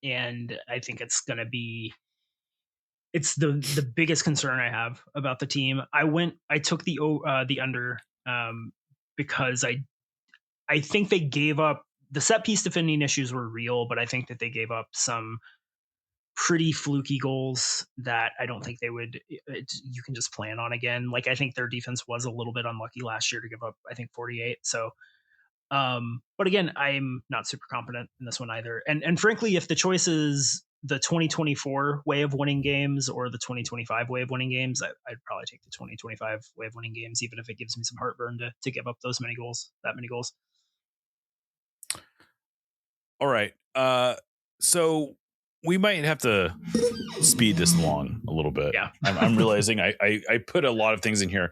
And I think it's going to be, it's the biggest concern I have about the team. I took the under because I think they gave up, the set piece defending issues were real, but I think that they gave up some pretty fluky goals that I don't think you can just plan on again. Like, I think their defense was a little bit unlucky last year to give up, I think, 48. So, but again, I'm not super confident in this one either. And frankly, if the choice is the 2024 way of winning games or the 2025 way of winning games, I'd probably take the 2025 way of winning games, even if it gives me some heartburn to give up that many goals. All right. So we might have to speed this along a little bit. Yeah. I'm realizing I put a lot of things in here.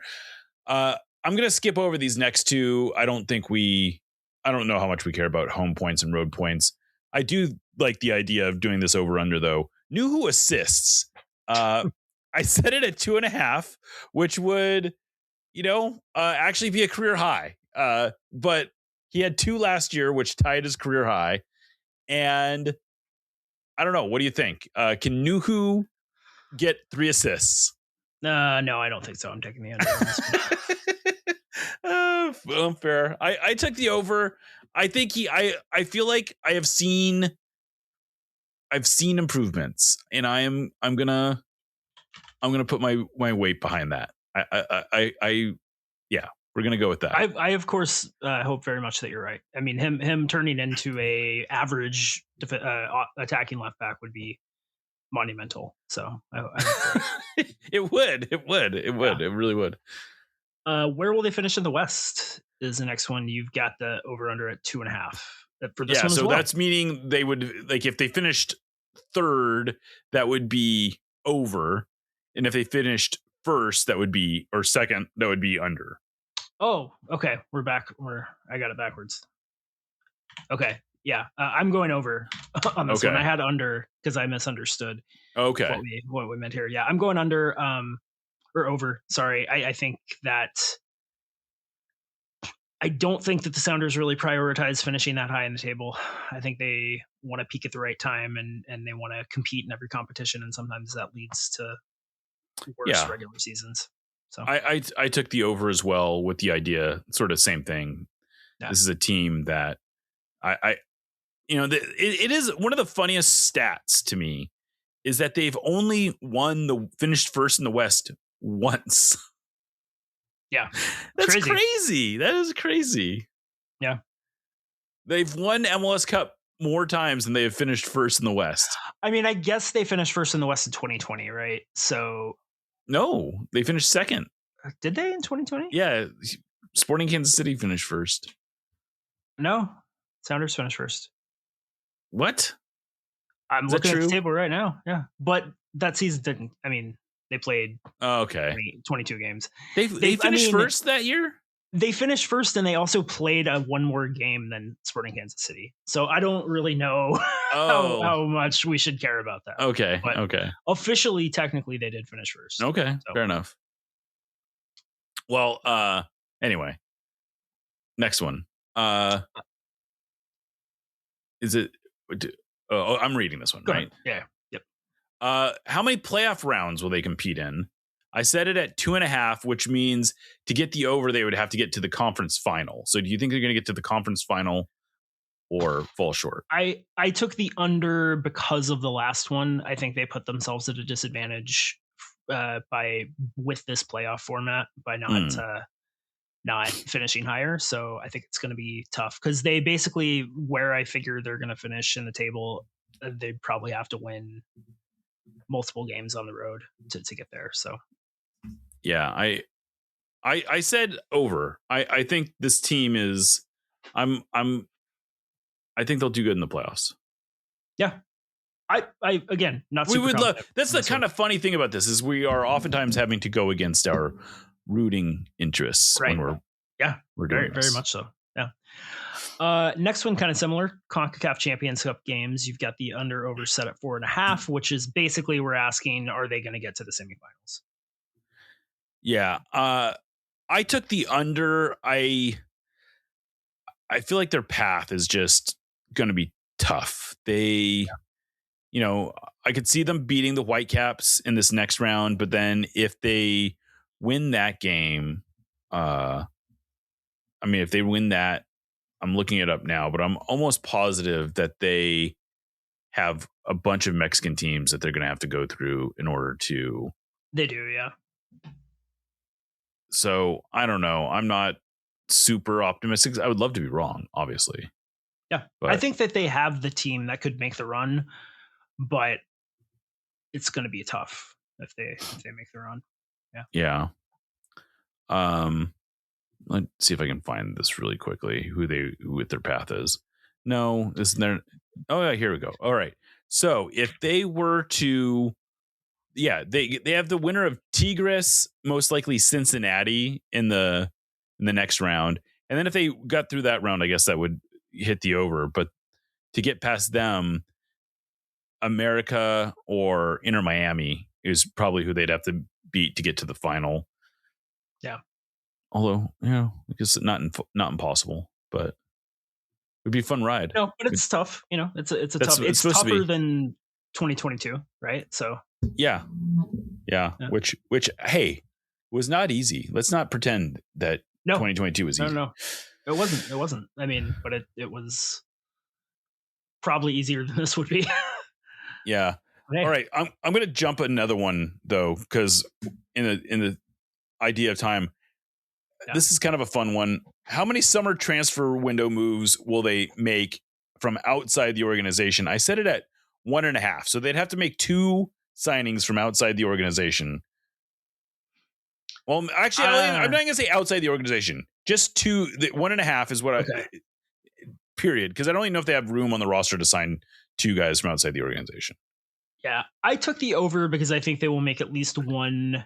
I'm going to skip over these next 2. I don't know how much we care about home points and road points. I do like the idea of doing this over under, though. Nuhu assists. I set it at 2.5, which would, actually be a career high. But he had 2 last year, which tied his career high. And I don't know. What do you think? Can Nuhu get 3 assists? No, I don't think so. I'm taking the under. Well, fair. I took the over. I think I feel like I've seen improvements, and I'm gonna put my weight behind that. Yeah, we're gonna go with that. I of course hope very much that you're right. I mean, him turning into a average attacking left back would be monumental. So it would. It really would. Where will they finish in the West is the next one. You've got the over under at 2.5 for this one. So that's meaning they would, like, if they finished 3rd, that would be over, and if they finished 1st, that would be, or 2nd, that would be under. Oh, okay. We're back. I got it backwards. Okay. Yeah. I'm going over on this one. I had under because I misunderstood. Okay. What we meant here. Yeah. I'm going under, or over. Sorry. I think that I don't think that the Sounders really prioritize finishing that high in the table. I think they want to peak at the right time and they want to compete in every competition. And sometimes that leads to worse regular seasons. So I took the over as well, with the idea, sort of same thing. Yeah. This is a team that it is one of the funniest stats to me is that they've only finished first in the West once. Yeah. That's crazy. That is crazy. Yeah. They've won MLS Cup more times than they have finished first in the West. I mean, I guess they finished first in the West in 2020, right? So no, they finished 2nd. Did they in 2020? Yeah. Sporting Kansas City finished first. No, Sounders finished first. What? I'm looking at the table right now. Yeah. But that season didn't, I mean, they played 22 games. They finished first that year? They finished first, and they also played one more game than Sporting Kansas City. So I don't really know how much we should care about that. Okay. But officially, technically, they did finish first. Okay. So, fair enough. Well, anyway, next one. Is it? Oh, I'm reading this one, right? Yeah. Yep. How many playoff rounds will they compete in? I said it at 2.5, which means to get the over, they would have to get to the conference final. So do you think they're going to get to the conference final or fall short? I took the under because of the last one. I think they put themselves at a disadvantage with this playoff format by not finishing higher. So I think it's going to be tough because they basically, where I figure they're going to finish in the table, they'd probably have to win multiple games on the road to get there. So yeah, I said over. I think this team is I think they'll do good in the playoffs. Yeah. I again, not super. We would love. That's the kind of funny thing about this is we are oftentimes having to go against our rooting interests when we're doing very much so. Yeah. Next one, kind of similar. CONCACAF Champions Cup games. You've got the under over set at 4.5, which is basically we're asking, are they going to get to the semifinals? Yeah. I took the under. I feel like their path is just going to be tough. They, I could see them beating the Whitecaps in this next round, but then if they win that game, if they win that, I'm looking it up now, but I'm almost positive that they have a bunch of Mexican teams that they're going to have to go through in order to. They do, yeah. So I don't know. I'm not super optimistic. I would love to be wrong, obviously. Yeah. But I think that they have the team that could make the run, but it's going to be tough if they make the run. Yeah. Yeah. Let's see if I can find this really quickly. Who their path is. No, isn't there? Oh yeah, here we go. All right. So if they were to, they have the winner of Tigres, most likely Cincinnati in the next round, and then if they got through that round, I guess that would hit the over. But to get past them, America or Inter Miami is probably who they'd have to beat to get to the final. Yeah. Although, I guess not impossible, but it'd be a fun ride. No, but it's tough. It's tough. It's tougher than 2022, right? So yeah. Which hey, was not easy. Let's not pretend that 2022 was easy. No, it wasn't. I mean, but it was probably easier than this would be. Yeah. Hey. All right. I'm going to jump another one though, because in the idea of time. This is kind of a fun one. How many summer transfer window moves will they make from outside the organization? I set it at 1.5. So they'd have to make 2 signings from outside the organization. Well, actually, I'm not going to say outside the organization. Just 2. 1.5 is what period. Because I don't even know if they have room on the roster to sign 2 guys from outside the organization. Yeah. I took the over because I think they will make at least 1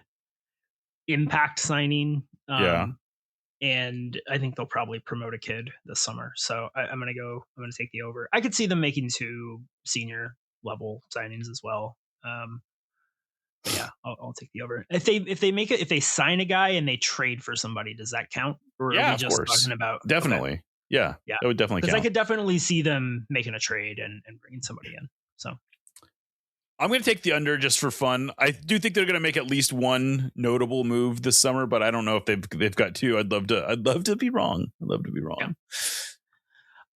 impact signing. And I think they'll probably promote a kid this summer. So I'm going to take the over. I could see them making 2 senior level signings as well. But yeah, I'll take the over. If they sign a guy and they trade for somebody, does that count? Or are we just talking about definitely? Okay. Yeah, that would definitely count. Because I could definitely see them making a trade and bringing somebody in. So I'm going to take the under just for fun. I do think they're going to make at least 1 notable move this summer, but I don't know if they've got 2. I'd love to be wrong.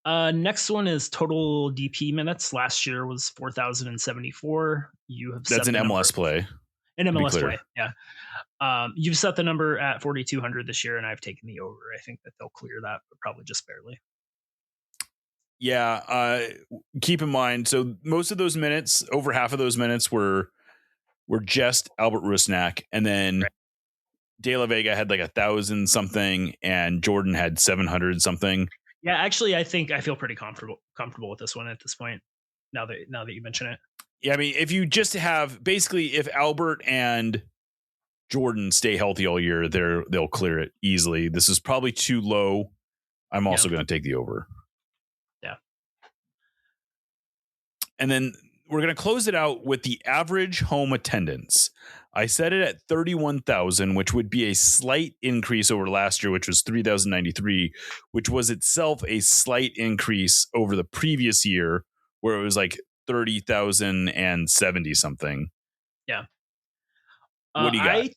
Yeah. Next one is total DP minutes. Last year was 4,074. That's an MLS play. An MLS play. Yeah. You've set the number at 4,200 this year, and I've taken the over. I think that they'll clear that, but probably just barely. Yeah, keep in mind. So most of those minutes, over half of those minutes, were just Albert Rusnak, and then De La Vega had like 1,000 something, and Jordan had 700 something. Yeah, actually, I think I feel pretty comfortable with this one at this point. Now that you mention it. Yeah, I mean, if you just have basically if Albert and Jordan stay healthy all year, they'll clear it easily. This is probably too low. I'm also going to take the over. Yeah. And then we're going to close it out with the average home attendance. I set it at 31,000, which would be a slight increase over last year, which was 3,093, which was itself a slight increase over the previous year, where it was like 30,070 something. Yeah. What do you got?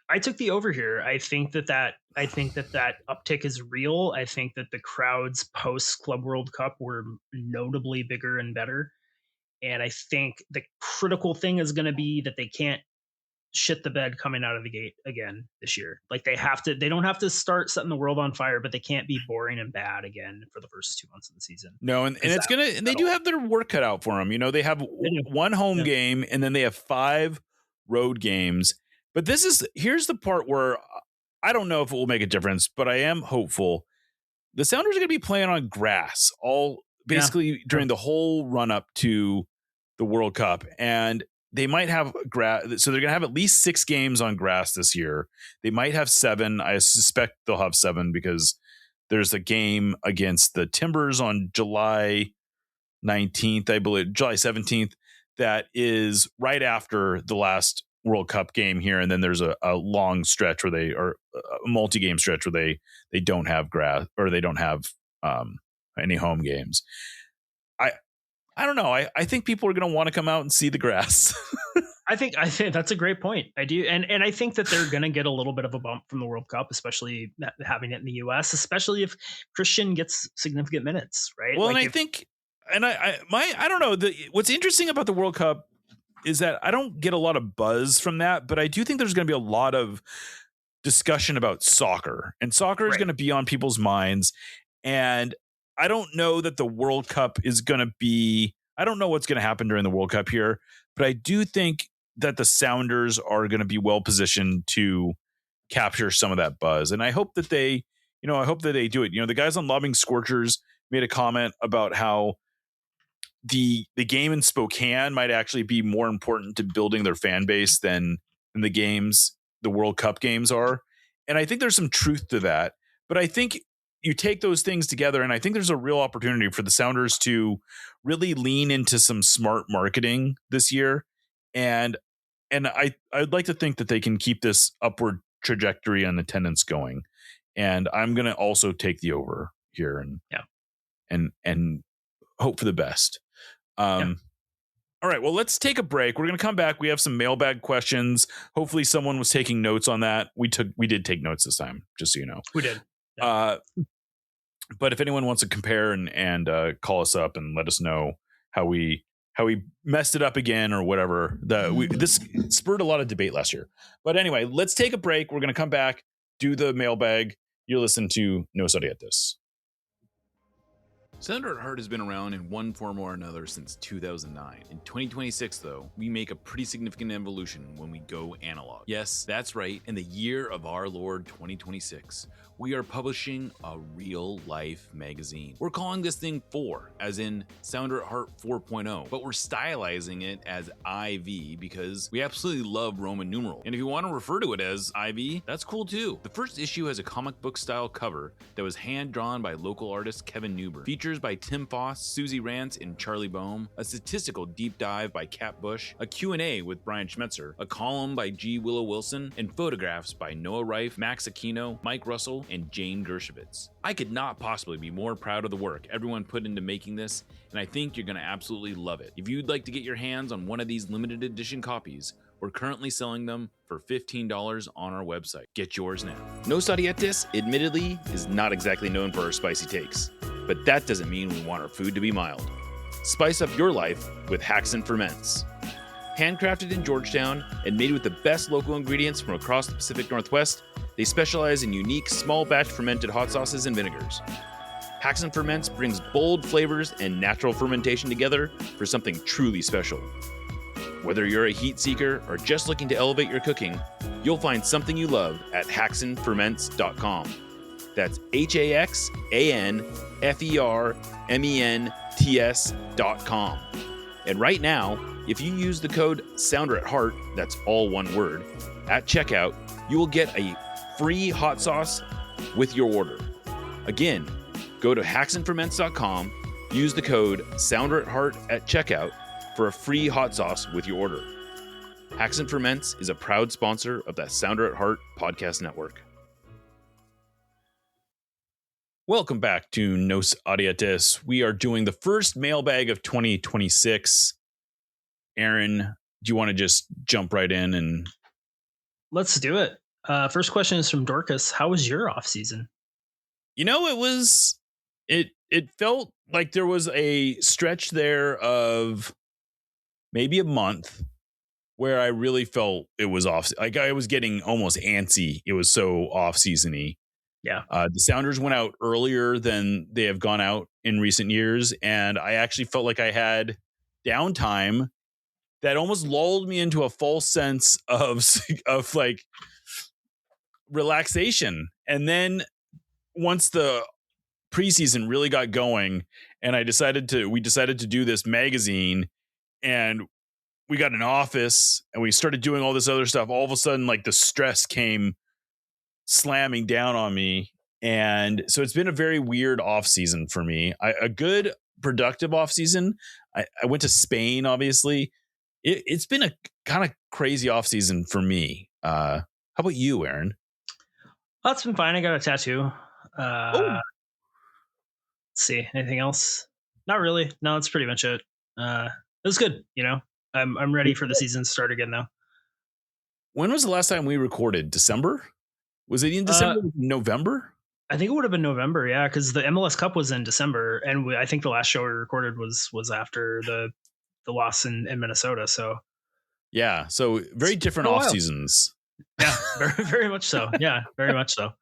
I took the over here. I think that uptick is real. I think that the crowds post Club World Cup were notably bigger and better. And I think the critical thing is going to be that they can't shit the bed coming out of the gate again this year. Like they don't have to start setting the world on fire, but they can't be boring and bad again for the first 2 months of the season. No, and they do have their work cut out for them. You know, they have one home game and then they have 5 road games. But here's the part where I don't know if it will make a difference, but I am hopeful. The Sounders are going to be playing on grass during the whole run up to the World Cup, and they might have grass. So they're going to have at least 6 games on grass this year. They might have 7. I suspect they'll have 7 because there's a game against the Timbers on July 19th, I believe, July 17th. That is right after the last World Cup game here. And then there's a long stretch where a multi-game stretch where they don't have grass, or they don't have any home games. I don't know. I think people are going to want to come out and see the grass. I think that's a great point. I do. And I think that they're going to get a little bit of a bump from the World Cup, especially having it in the US, especially if Christian gets significant minutes, right? Well, like I don't know. What's interesting about the World Cup is that I don't get a lot of buzz from that, but I do think there's going to be a lot of discussion about soccer, and soccer is going to be on people's minds. And I don't know that the World Cup is going to be, I don't know what's going to happen during the World Cup here, but I do think that the Sounders are going to be well positioned to capture some of that buzz. And I hope that they do it. You know, the guys on Lobbing Scorchers made a comment about how the game in Spokane might actually be more important to building their fan base than the World Cup games are. And I think there's some truth to that, but I think you take those things together, and I think there's a real opportunity for the Sounders to really lean into some smart marketing this year. And I'd like to think that they can keep this upward trajectory on attendance going. And I'm going to also take the over here and hope for the best. All right, well, let's take a break. We're going to come back. We have some mailbag questions. Hopefully someone was taking notes on that. We did take notes this time, just so you know. We did. But if anyone wants to compare and call us up and let us know how we messed it up again or whatever, this spurred a lot of debate last year. But anyway, let's take a break. We're going to come back, do the mailbag. You're listening to No Study at This. Sounder at Heart has been around in one form or another since 2009. In 2026, though, we make a pretty significant evolution when we go analog. Yes, that's right. In the year of our Lord 2026, we are publishing a real-life magazine. We're calling this thing 4, as in Sounder at Heart 4.0, but we're stylizing it as IV because we absolutely love Roman numeral. And if you want to refer to it as IV, that's cool too. The first issue has a comic book style cover that was hand-drawn by local artist Kevin Newber. Features by Tim Foss, Susie Rance, and Charlie Boehm, a statistical deep dive by Kat Bush, a Q&A with Brian Schmetzer, a column by G. Willow Wilson, and photographs by Noah Reif, Max Aquino, Mike Russell, and Jane Dershowitz. I could not possibly be more proud of the work everyone put into making this, and I think you're going to absolutely love it. If you'd like to get your hands on one of these limited edition copies, we're currently selling them for $15 on our website. Get yours now. No Study at This, admittedly, is not exactly known for our spicy takes, but that doesn't mean we want our food to be mild. Spice up your life with Haxon Ferments. Handcrafted in Georgetown and made with the best local ingredients from across the Pacific Northwest, they specialize in unique small batch fermented hot sauces and vinegars. Haxon Ferments brings bold flavors and natural fermentation together for something truly special. Whether you're a heat seeker or just looking to elevate your cooking, you'll find something you love at HaxonFerments.com. That's HaxonFerments.com. And right now, if you use the code SOUNDERATHEART, that's all one word, at checkout, you will get a free hot sauce with your order. Again, go to HaxonFerments.com, use the code SOUNDERATHEART at checkout, for a free hot sauce with your order. Hacks and Ferments is a proud sponsor of that Sounder at Heart podcast network. Welcome back to Nos Audiatis. We are doing the first mailbag of 2026. Aaron, do you want to just jump right in and... Let's do it. First question is from Dorcas. How was your off season? You know, it felt like there was a stretch there of maybe a month where I really felt it was off. Like I was getting almost antsy. It was so off season-y. Yeah. The Sounders went out earlier than they have gone out in recent years. And I actually felt like I had downtime that almost lulled me into a false sense of like relaxation. And then once the preseason really got going and we decided to do this magazine and we got an office and we started doing all this other stuff, all of a sudden, like the stress came slamming down on me. And so it's been a very weird off season for me. A good productive off season. I went to Spain, obviously. It's been a kind of crazy off season for me. How about you, Aaron? Oh, it's been fine. I got a tattoo. Let's see. Anything else? Not really. No, that's pretty much it. It was good. You know, I'm ready for the season to start again now. When was the last time we recorded? December? Was it in December? November? I think it would have been November. Yeah, because the MLS Cup was in December, and I think the last show we recorded was after the loss in Minnesota. So yeah, so very different off seasons. Yeah, very, very much so. Yeah, very much so.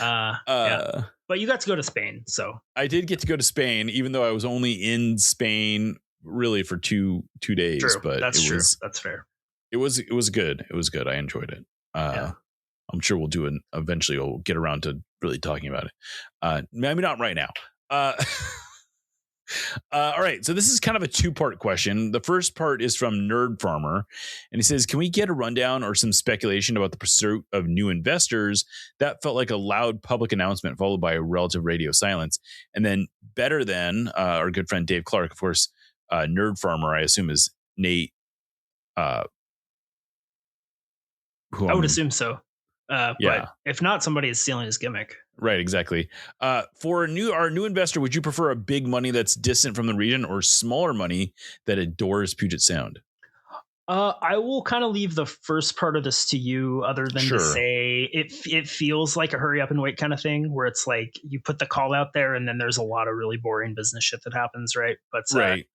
Yeah. But you got to go to Spain, so I did get to go to Spain, even though I was only in Spain really for two days. True. But that's true. That's fair. It was good. It was good. I enjoyed it. Yeah. I'm sure we'll do it eventually. We'll get around to really talking about it. Maybe not right now. All right. So this is kind of a two-part question. The first part is from Nerd Farmer, and he says, can we get a rundown or some speculation about the pursuit of new investors? That felt like a loud public announcement followed by a relative radio silence. And then better than our good friend Dave Clark, of course, Nerd Farmer, I assume is Nate. I would assume so. Yeah. But if not, somebody is stealing his gimmick. Right, exactly. For our new investor, would you prefer a big money that's distant from the region or smaller money that adores Puget Sound? I will kind of leave the first part of this to you, other than to say it feels like a hurry up and wait kind of thing, where it's like you put the call out there and then there's a lot of really boring business shit that happens, right? But right.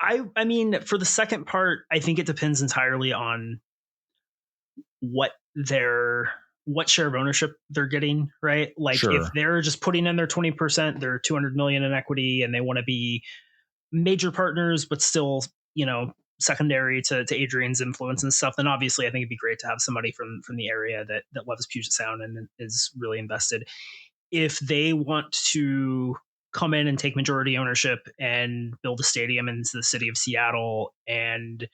I mean, for the second part, I think it depends entirely on what share of ownership they're getting, right? Like if they're just putting in their 20%, they're 200 million in equity and they want to be major partners, but still, you know, secondary to Adrian's influence and stuff, then obviously I think it'd be great to have somebody from the area that loves Puget Sound and is really invested. If they want to come in and take majority ownership and build a stadium into the city of Seattle and,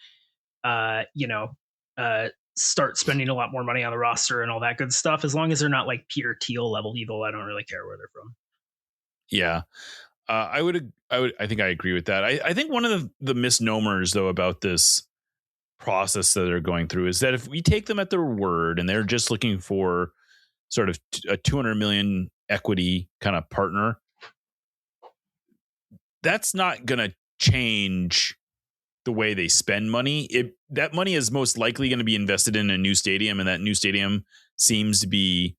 start spending a lot more money on the roster and all that good stuff, as long as they're not like Peter Thiel level evil, I don't really care where they're from. Yeah. I think I agree with that. I think one of the misnomers though about this process that they're going through is that if we take them at their word and they're just looking for sort of a 200 million equity kind of partner, that's not going to change the way they spend money. That money is most likely going to be invested in a new stadium, and that new stadium seems to be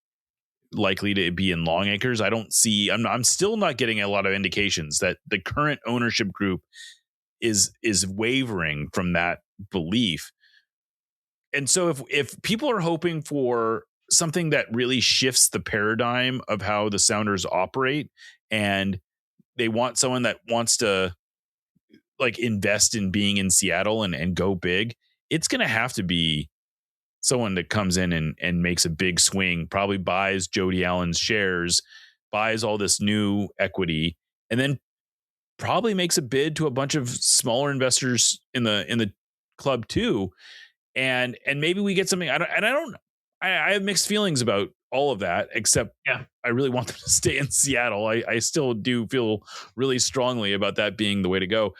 likely to be in Longacres. I'm still not getting a lot of indications that the current ownership group is wavering from that belief. And so if people are hoping for something that really shifts the paradigm of how the Sounders operate, and they want someone that wants to like invest in being in Seattle and go big, it's going to have to be someone that comes in and makes a big swing, probably buys Jody Allen's shares, buys all this new equity, and then probably makes a bid to a bunch of smaller investors in the club too. And maybe we get something. I have mixed feelings about all of that, except I really want them to stay in Seattle. I still do feel really strongly about that being the way to go.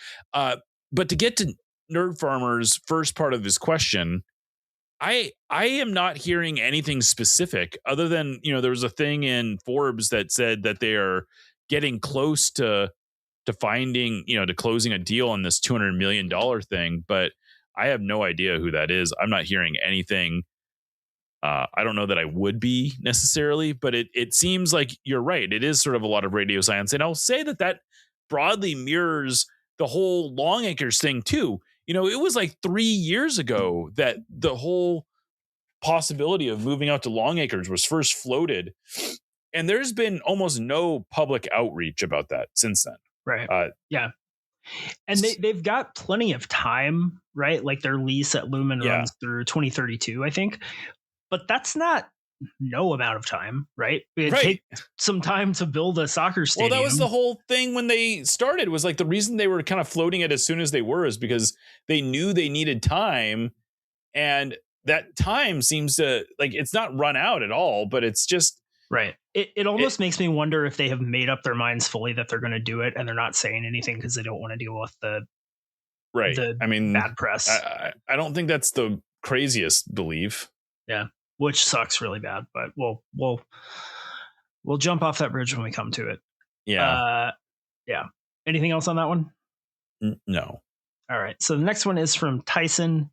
But to get to Nerd Farmer's first part of his question, I am not hearing anything specific other than, there was a thing in Forbes that said that they are getting close to finding, to closing a deal on this $200 million thing. But I have no idea who that is. I'm not hearing anything. I don't know that I would be necessarily, but it seems like you're right. It is sort of a lot of radio science. And I'll say that broadly mirrors the whole Longacres thing too. It was like 3 years ago that the whole possibility of moving out to Longacres was first floated. And there's been almost no public outreach about that since then. Right. Yeah. And they've got plenty of time, right? Like their lease at Lumen runs through 2032, I think. But that's not no amount of time, right? It takes some time to build a soccer stadium. Well, that was the whole thing when they started, was like the reason they were kind of floating it as soon as they were is because they knew they needed time. And that time seems to, like, it's not run out at all, but it's just... Right. It almost makes me wonder if they have made up their minds fully that they're going to do it and they're not saying anything because they don't want to deal with the bad press. I don't think that's the craziest belief. Yeah, which sucks really bad, but we'll jump off that bridge when we come to it. Yeah. Yeah. Anything else on that one? No. All right. So the next one is from Tyson.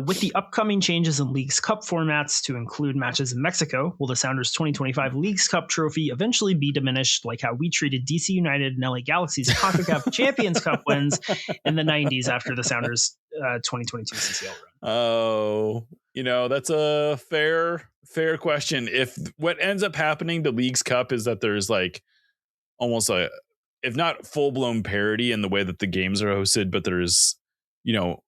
With the upcoming changes in Leagues Cup formats to include matches in Mexico, will the Sounders 2025 Leagues Cup trophy eventually be diminished like how we treated DC United and LA Galaxy's CONCACAF Champions Cup wins in the 90s after the Sounders 2022 CCL run? Oh, that's a fair question. If what ends up happening to Leagues Cup is that there's like almost if not full-blown parity in the way that the games are hosted, but there's,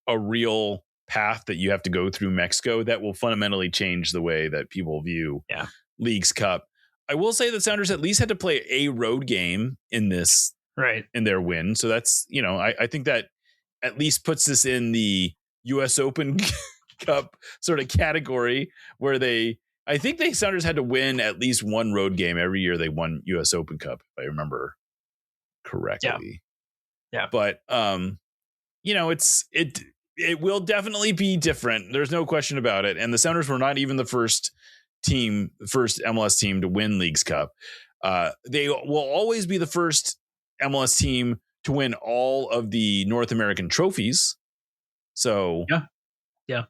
a real path that you have to go through Mexico, that will fundamentally change the way that people view Leagues Cup. I will say that Sounders at least had to play a road game in this, in their win. So that's, I think that at least puts this in the US Open Cup sort of category where I think Sounders had to win at least one road game every year they won US Open Cup, if I remember correctly. Yeah. But, it will definitely be different. There's no question about it. And the Sounders were not even the first MLS team to win Leagues Cup. They will always be the first MLS team to win all of the North American trophies. So yeah,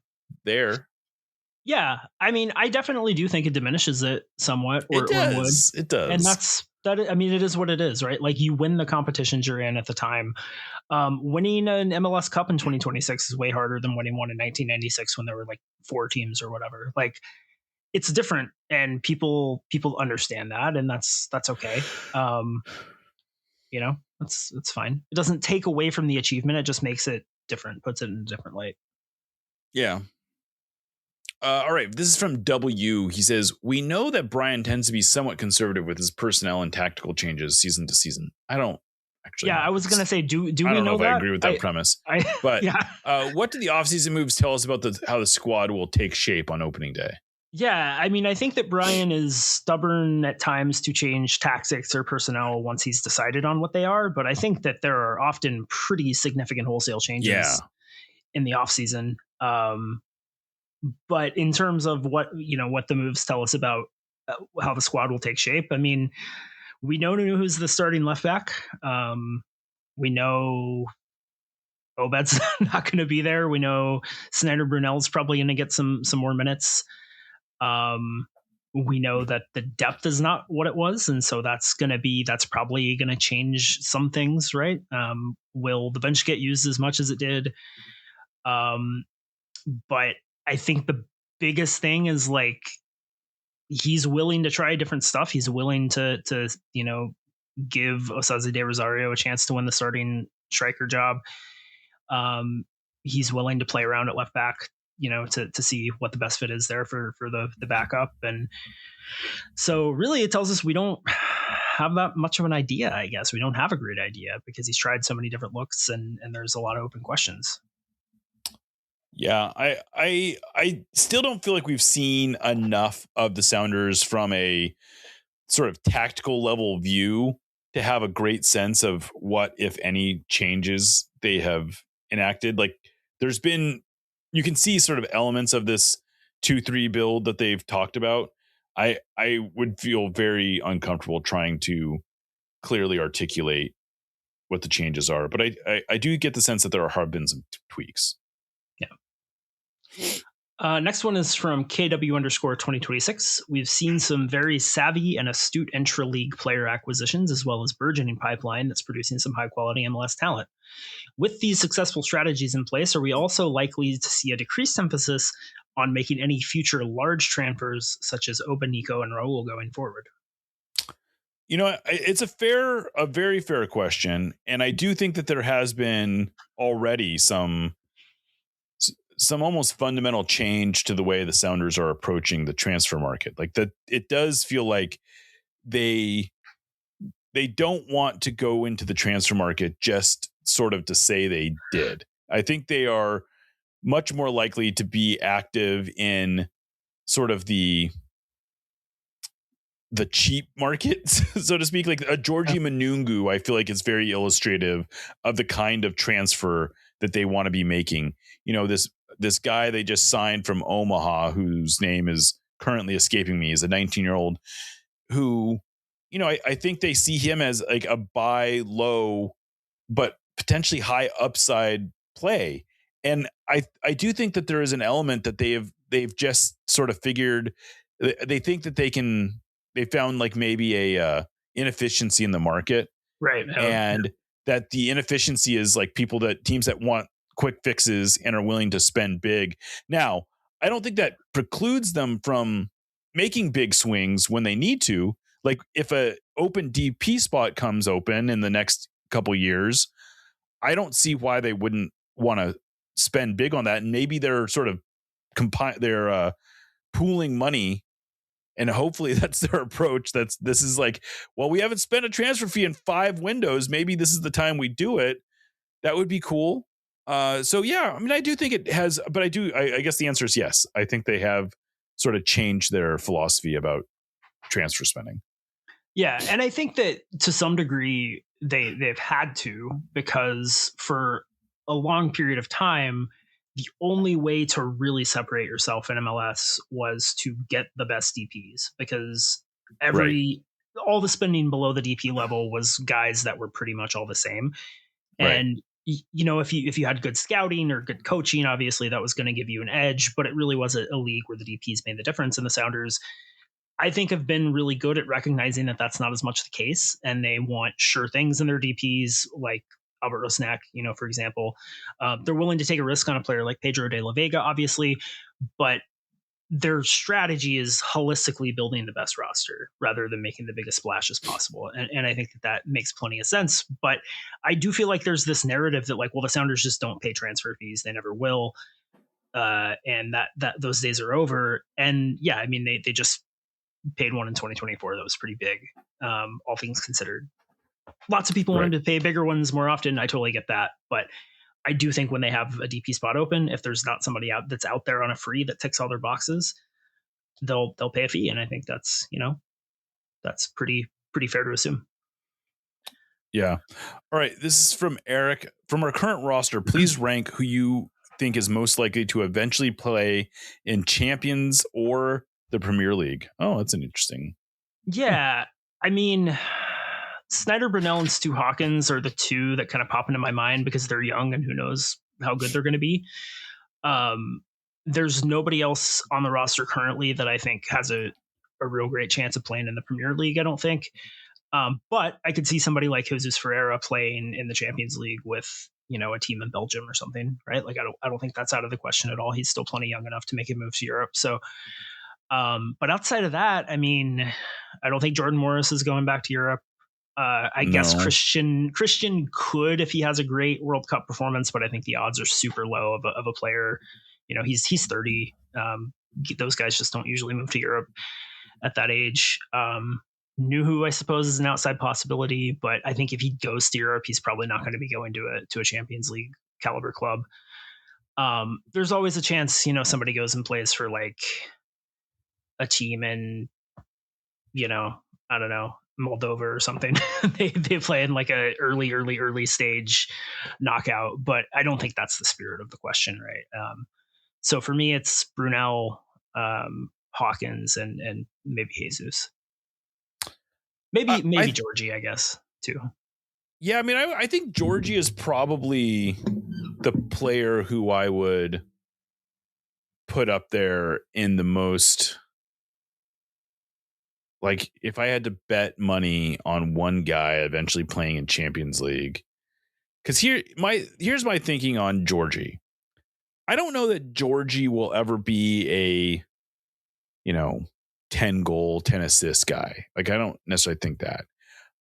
there. Yeah, I mean, I definitely do think it diminishes it somewhat. It does. And it is what it is, right? Like you win the competitions you're in at the time. Winning an MLS Cup in 2026 is way harder than winning one in 1996 when there were like 4 teams or whatever. Like it's different, and people understand that, and that's okay. It's fine. It doesn't take away from the achievement. It just makes it different, puts it in a different light. Yeah. All right. This is from W. He says, we know that Brian tends to be somewhat conservative with his personnel and tactical changes season to season. I don't actually. Yeah, I was going to say, do we know that? I don't know if I agree with that premise. But what do the offseason moves tell us about how the squad will take shape on opening day? Yeah, I mean, I think that Brian is stubborn at times to change tactics or personnel once he's decided on what they are. But I think that there are often pretty significant wholesale changes in the offseason. But in terms of what the moves tell us about how the squad will take shape, I mean, we know who's the starting left back. We know Obed's not going to be there. We know Snyder Brunel's probably going to get some more minutes. We know that the depth is not what it was, and so that's probably going to change some things, right? Will the bench get used as much as it did? But I think the biggest thing is like he's willing to try different stuff. He's willing to give Osaze de Rosario a chance to win the starting striker job. He's willing to play around at left back, to see what the best fit is there for the backup. And so really it tells us we don't have that much of an idea, I guess. We don't have a great idea because he's tried so many different looks and there's a lot of open questions. Yeah, I still don't feel like we've seen enough of the Sounders from a sort of tactical level view to have a great sense of what, if any, changes they have enacted. Like you can see sort of elements of this 2-3 build that they've talked about. I would feel very uncomfortable trying to clearly articulate what the changes are, but I do get the sense that there have been some tweaks. Yeah. Next one is from KW_2026. We've seen some very savvy and astute intra-league player acquisitions, as well as burgeoning pipeline that's producing some high-quality MLS talent. With these successful strategies in place, are we also likely to see a decreased emphasis on making any future large transfers, such as Oba, Nico, and Raul going forward? It's a very fair question, and I do think that there has been already some almost fundamental change to the way the Sounders are approaching the transfer market. Like that, it does feel like they don't want to go into the transfer market just sort of to say they did. I think they are much more likely to be active in sort of the cheap markets, so to speak. Like a Georgie Manungu, I feel like is very illustrative of the kind of transfer that they want to be making. This guy they just signed from Omaha, whose name is currently escaping me, is a 19-year-old who, I think they see him as like a buy low, but potentially high upside play. And I do think that there is an element that they've just sort of figured. They think that they found like maybe a inefficiency in the market. Right. And that the inefficiency is like teams that want quick fixes and are willing to spend big. Now, I don't think that precludes them from making big swings when they need to. Like if a open DP spot comes open in the next couple years, I don't see why they wouldn't want to spend big on that. And maybe they're sort of pooling money, and hopefully that's their approach. This is like, well, we haven't spent a transfer fee in 5 windows. Maybe this is the time we do it. That would be cool. So yeah, I mean, I do think it has, but I guess the answer is yes. I think they have sort of changed their philosophy about transfer spending. Yeah. And I think that to some degree they've had to, because for a long period of time, the only way to really separate yourself in MLS was to get the best DPs, because all the spending below the DP level was guys that were pretty much all the same. Right. And if you had good scouting or good coaching, obviously that was going to give you an edge, but it really was a league where the DPs made the difference. And the Sounders, I think, have been really good at recognizing that that's not as much the case, and they want sure things in their DPs, like Albert Rosnack, for example. They're willing to take a risk on a player like Pedro de la Vega, obviously, but their strategy is holistically building the best roster rather than making the biggest splashes possible. And I think that makes plenty of sense. But I do feel like there's this narrative that like, well, the Sounders just don't pay transfer fees. They never will. And that those days are over. And yeah, I mean, they just paid one in 2024. That was pretty big, all things considered. Lots of people wanted to pay bigger ones more often. I totally get that. But I do think when they have a DP spot open, if there's not somebody that's out there on a free that ticks all their boxes, they'll pay a fee. And I think that's pretty fair to assume. Yeah. All right. This is from Eric. From our current roster, please rank who you think is most likely to eventually play in Champions or the Premier League. Oh, that's an interesting. Yeah. I mean, Snyder, Brunel, and Stu Hawkins are the two that kind of pop into my mind because they're young and who knows how good they're going to be. There's nobody else on the roster currently that I think has a real great chance of playing in the Premier League, I don't think. But I could see somebody like Jesus Ferreira playing in the Champions League with, a team in Belgium or something, right? Like, I don't think that's out of the question at all. He's still plenty young enough to make a move to Europe. So, but outside of that, I mean, I don't think Jordan Morris is going back to Europe. I guess Christian could if he has a great World Cup performance, but I think the odds are super low of a player. He's 30. Those guys just don't usually move to Europe at that age. Nuhu, I suppose, is an outside possibility, but I think if he goes to Europe, he's probably not going to be going to a Champions League caliber club. There's always a chance, somebody goes and plays for like a team in, I don't know, Moldova or something. they play in like a early stage knockout, but I don't think that's the spirit of the question, right? So for me, it's Brunel, Hawkins, and maybe Jesus. Maybe Georgie, I guess, too. Yeah, I mean, I think Georgie is probably the player who I would put up there in the most, like, if I had to bet money on one guy eventually playing in Champions League. Because here's my thinking on Georgie. I don't know that Georgie will ever be a, 10 goal, 10 assist guy. Like, I don't necessarily think that.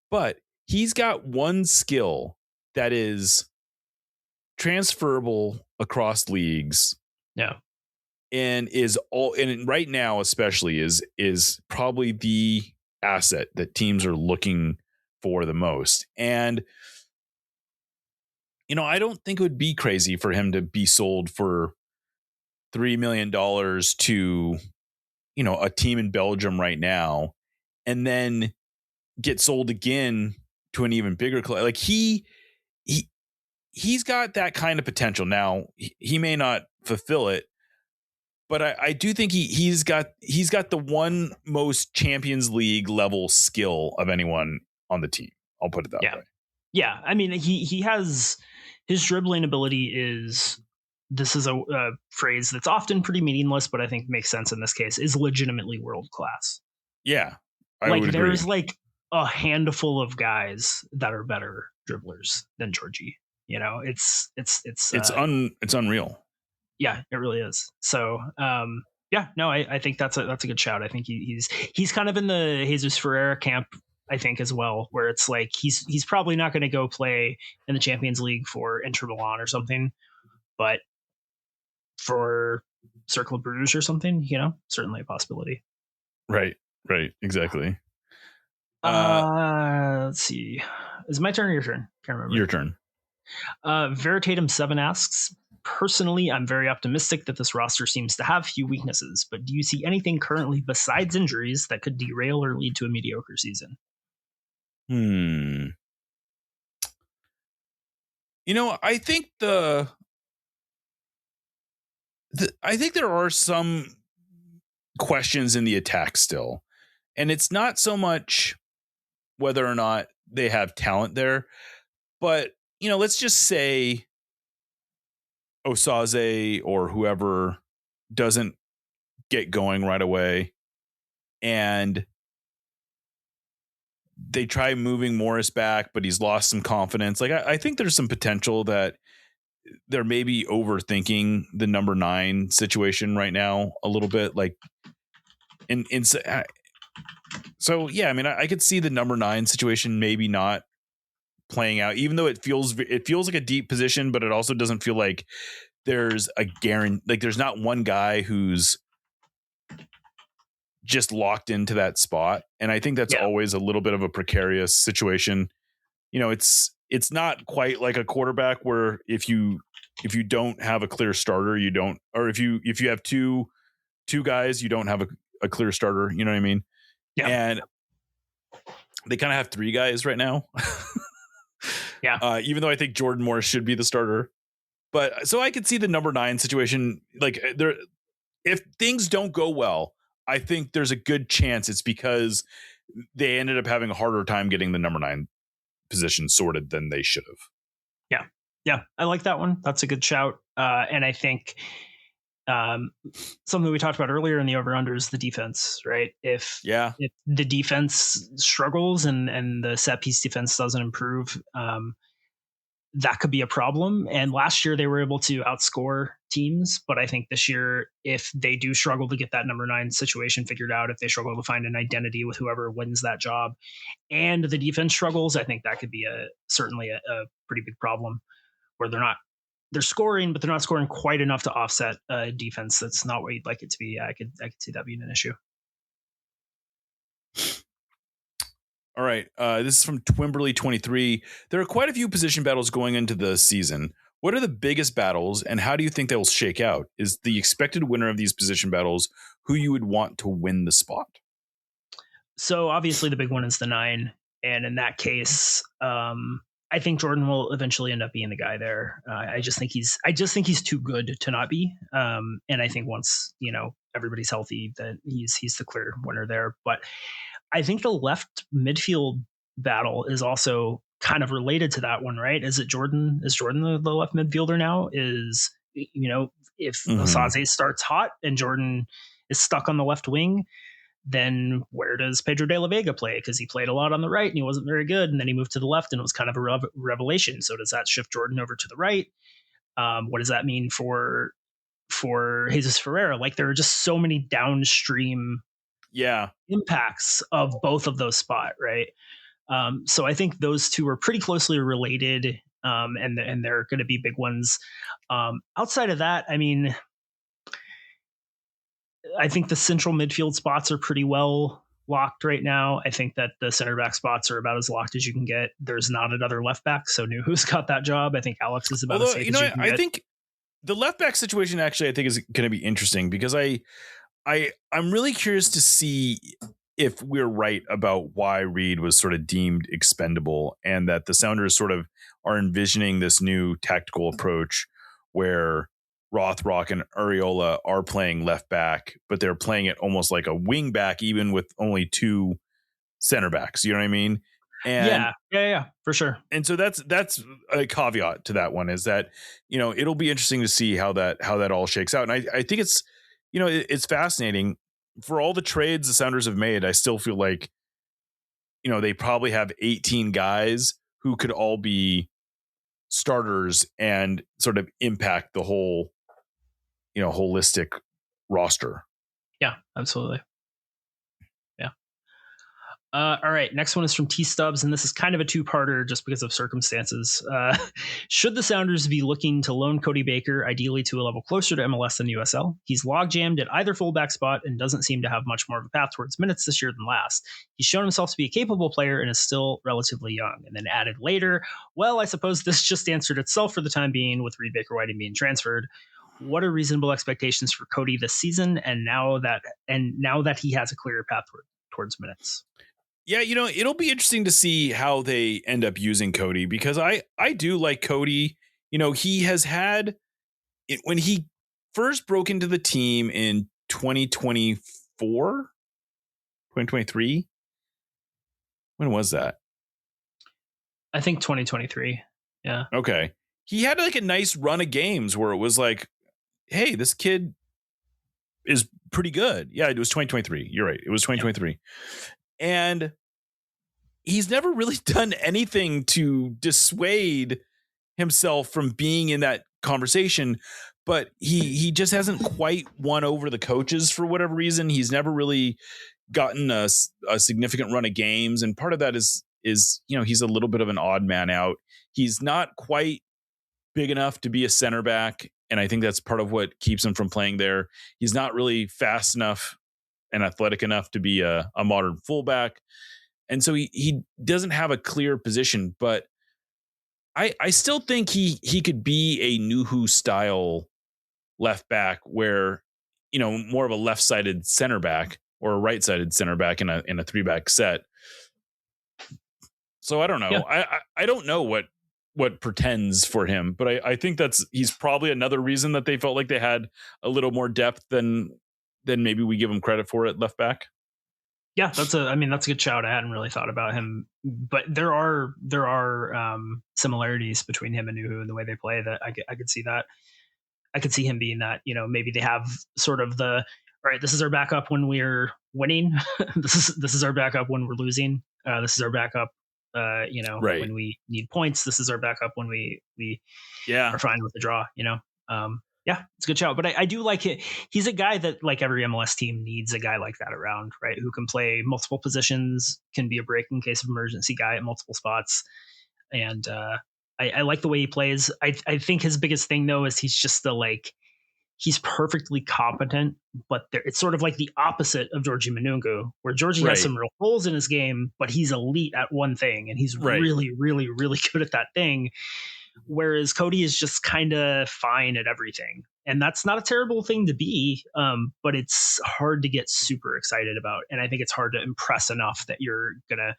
But he's got one skill that is transferable across leagues. Yeah. And and right now especially is probably the asset that teams are looking for the most. And I don't think it would be crazy for him to be sold for $3 million to a team in Belgium right now, and then get sold again to an even bigger club. Like he's got that kind of potential. Now he may not fulfill it, but I do think he's got the one most Champions League level skill of anyone on the team. I'll put it that way. Yeah. I mean, he has his dribbling ability is, this is a phrase that's often pretty meaningless, but I think makes sense in this case, is legitimately world class. Yeah. There's like a handful of guys that are better dribblers than Georgie. It's unreal. Yeah, it really is. So, I think that's a good shout. I think he's kind of in the Jesus Ferreira camp, I think, as well, where it's like he's probably not going to go play in the Champions League for Inter Milan or something, but for Cercle Bruges or something, certainly a possibility. Right, exactly. Let's see. Is it my turn or your turn? Can't remember. Your turn. Veritatum7 asks, personally, I'm very optimistic that this roster seems to have few weaknesses, but do you see anything currently besides injuries that could derail or lead to a mediocre season? I think I think there are some questions in the attack still, and it's not so much whether or not they have talent there, but let's just say Osaze or whoever doesn't get going right away, and they try moving Morris back, but he's lost some confidence. Like I think there's some potential that they're maybe overthinking the number 9 situation right now a little bit. Like, so yeah, I mean, I could see the number 9 situation maybe not playing out, even though it feels like a deep position, but it also doesn't feel like there's a guarantee. Like there's not one guy who's just locked into that spot. And I think that's always a little bit of a precarious situation. It's not quite like a quarterback where if you don't have a clear starter, you don't, or if you have two guys, you don't have a clear starter. You know what I mean? Yeah. And they kind of have 3 guys right now. Yeah. Even though I think Jordan Morris should be the starter, but so I could see the number 9 situation. Like there, if things don't go well, I think there's a good chance it's because they ended up having a harder time getting the number 9 position sorted than they should have. Yeah. I like that one. That's a good shout. And I think something we talked about earlier in the over-under is the defense, right? If the defense struggles and the set piece defense doesn't improve, that could be a problem. And last year they were able to outscore teams, but I think this year, if they do struggle to get that number 9 situation figured out, if they struggle to find an identity with whoever wins that job, and the defense struggles, I think that could be certainly a pretty big problem, where they're scoring, but they're not scoring quite enough to offset a defense that's not what you'd like it to be. I could see that being an issue. All right. This is from Twimberly23. There are quite a few position battles going into the season. What are the biggest battles, and how do you think they will shake out? Is the expected winner of these position battles who you would want to win the spot? So obviously the big one is the 9. And in that case, I think Jordan will eventually end up being the guy there. I just think he's too good to not be. And I think once, everybody's healthy, that he's the clear winner there. But I think the left midfield battle is also kind of related to that one, right? Is Jordan the left midfielder now? If Osaze starts hot and Jordan is stuck on the left wing, then where does Pedro de la Vega play? Because he played a lot on the right and he wasn't very good. And then he moved to the left and it was kind of a revelation. So does that shift Jordan over to the right? What does that mean for Jesus Ferreira? Like, there are just so many downstream impacts of both of those spots, right? So I think those two are pretty closely related, and they're going to be big ones. Outside of that, I mean, I think the central midfield spots are pretty well locked right now. I think that the center back spots are about as locked as you can get. There's not another left back, so Nuhu's got that job. I think Alex is about as safe as you can get. I think the left back situation actually, I think, is going to be interesting because I'm really curious to see if we're right about why Reed was sort of deemed expendable, and that the Sounders sort of are envisioning this new tactical approach where Rothrock and Ariola are playing left back, but they're playing it almost like a wing back, even with only 2 center backs. You know what I mean? And yeah, for sure. And so that's a caveat to that one, is that, it'll be interesting to see how that all shakes out. And I think it's, it's fascinating. For all the trades the Sounders have made, I still feel like, they probably have 18 guys who could all be starters and sort of impact the whole, holistic roster. Yeah, absolutely. Yeah. All right. Next one is from T Stubbs, and this is kind of a 2-parter just because of circumstances. Should the Sounders be looking to loan Cody Baker, ideally to a level closer to MLS than USL? He's log-jammed at either fullback spot and doesn't seem to have much more of a path towards minutes this year than last. He's shown himself to be a capable player and is still relatively young. And then added later, well, I suppose this just answered itself for the time being with Reed Baker Whiting being transferred. What are reasonable expectations for Cody this season? And now that he has a clearer path towards minutes. Yeah, it'll be interesting to see how they end up using Cody, because I do like Cody. He has had it when he first broke into the team in 2023. When was that? I think 2023. Yeah. Okay. He had like a nice run of games where it was like, hey, this kid is pretty good. Yeah, it was 2023. You're right. It was 2023. And he's never really done anything to dissuade himself from being in that conversation, but he just hasn't quite won over the coaches for whatever reason. He's never really gotten a significant run of games. And part of that is, he's a little bit of an odd man out. He's not quite big enough to be a center back, and I think that's part of what keeps him from playing there. He's not really fast enough and athletic enough to be a modern fullback. And so he doesn't have a clear position, but I still think he could be a Nuhu style left back where, more of a left-sided center back or a right-sided center back in a 3-back set. So I don't know. Yeah. I don't know what pretends for him, but I think he's probably another reason that they felt like they had a little more depth than maybe we give him credit for at left back. Yeah, that's a good shout. I hadn't really thought about him, but there are similarities between him and Nuhu and the way they play that I could see that. I could see him being that, maybe they have sort of all right, this is our backup when we're winning. this is our backup when we're losing. This is our backup, right, when we need points. This is our backup when we are fine with the draw, Yeah, it's a good shout. But I do like it. He's a guy that, like every MLS team, needs a guy like that around, right? Who can play multiple positions, can be a break in case of emergency guy at multiple spots. And I like the way he plays. I think his biggest thing, though, is he's just he's perfectly competent, but it's sort of like the opposite of Georgie Manungu, where Georgie has some real holes in his game, but he's elite at one thing, and he's really, really, really good at that thing. Whereas Cody is just kind of fine at everything, And that's not a terrible thing to be, but it's hard to get super excited about. And I think it's hard to impress enough that you're going to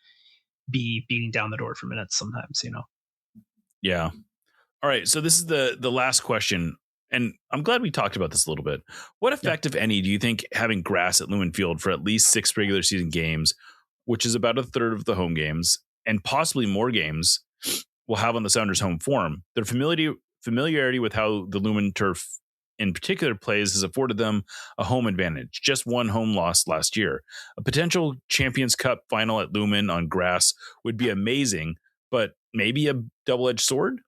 be beating down the door for minutes sometimes, Yeah. All right. So this is the last question. And I'm glad we talked about this a little bit. What effect, if any, do you think having grass at Lumen Field for at least 6 regular season games, which is about a third of the home games, and possibly more games, will have on the Sounders' home form? Their familiarity with how the Lumen turf in particular plays has afforded them a home advantage. Just one home loss last year. A potential Champions Cup final at Lumen on grass would be amazing, but maybe a double-edged sword?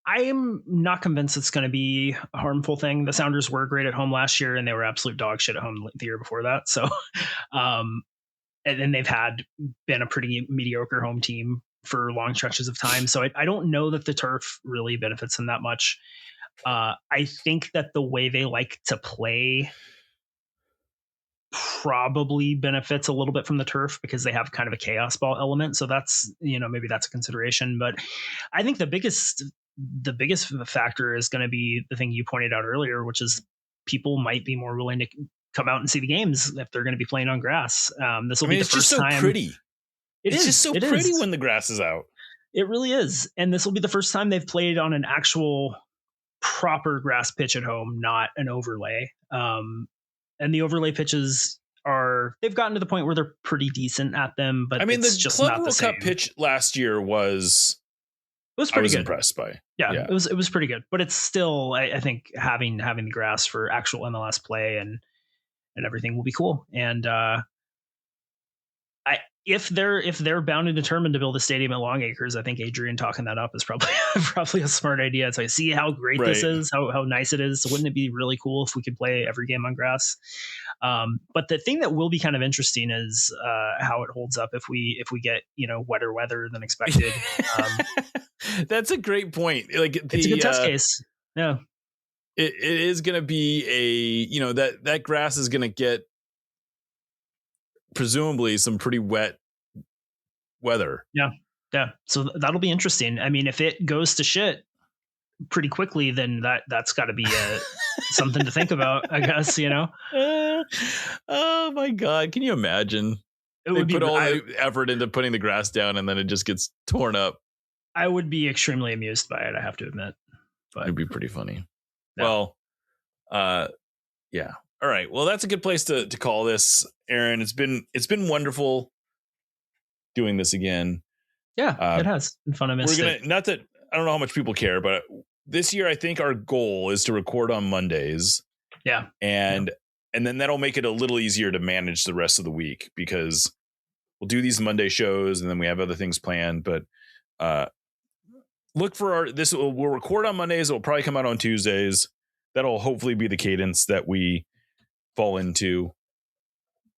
I am not convinced it's going to be a harmful thing. The Sounders were great at home last year, and they were absolute dog shit at home the year before that. So, and then they've been a pretty mediocre home team for long stretches of time. So I don't know that the turf really benefits them that much. I think that the way they like to play probably benefits a little bit from the turf because they have kind of a chaos ball element. So that's, maybe that's a consideration. But I think the biggest factor is going to be the thing you pointed out earlier, which is people might be more willing to come out and see the games if they're going to be playing on grass. This will be the first time. It's just so pretty. It's just so pretty when the grass is out. It really is. And this will be the first time they've played on an actual proper grass pitch at home, not an overlay. And the overlay pitches they've gotten to the point where they're pretty decent at them, but it's just not the same. Club World Cup pitch last year was pretty I was good. Impressed by. Yeah, it was pretty good, but it's still, I think having the grass for actual MLS play and everything will be cool. And if they're bound and determined to build a stadium at Long Acres, I think Adrian talking that up is probably a smart idea. It's like, see how great this is, how nice it is. So wouldn't it be really cool if we could play every game on grass? But the thing that will be kind of interesting is how it holds up if we get wetter weather than expected. That's a great point. Like it's a good test case. Yeah, it is going to be that grass is going to get presumably some pretty wet weather. Yeah. So that'll be interesting. I mean, if it goes to shit pretty quickly, then that's got to be something to think about, I guess. Oh my God, can you imagine? They put all the effort into putting the grass down, and then it just gets torn up. I would be extremely amused by it, I have to admit. But it'd be pretty funny. No. Well, yeah. All right. Well, that's a good place to call this, Aaron. It's been wonderful doing this again. Yeah, it has been fun. I missed it. Not that I don't know how much people care, but this year I think our goal is to record on Mondays. Yeah, and then that'll make it a little easier to manage the rest of the week because we'll do these Monday shows and then we have other things planned. But look for we'll record on Mondays. It'll probably come out on Tuesdays. That'll hopefully be the cadence that we fall into.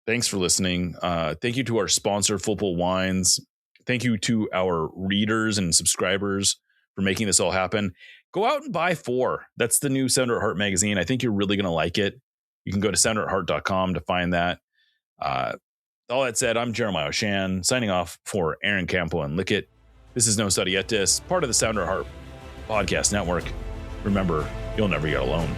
Thanks for listening. Thank you to our sponsor, Full Pull Wines. Thank you to our readers and subscribers for making this all happen. Go out and buy 4. That's the new Sounder at Heart magazine. I think you're really going to like it. You can go to sounderatheart.com to find that. All that said, I'm Jeremiah Oshan, signing off for Aaron Campo and Lickett. This is No Studietis, part of the Sounder at Heart podcast network. Remember, you'll never get alone.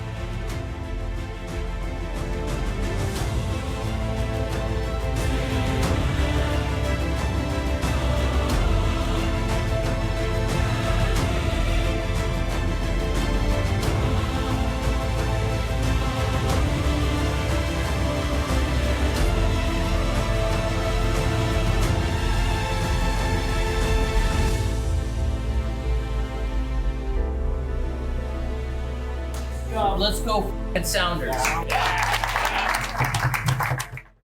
Let's go Sounders. Yeah.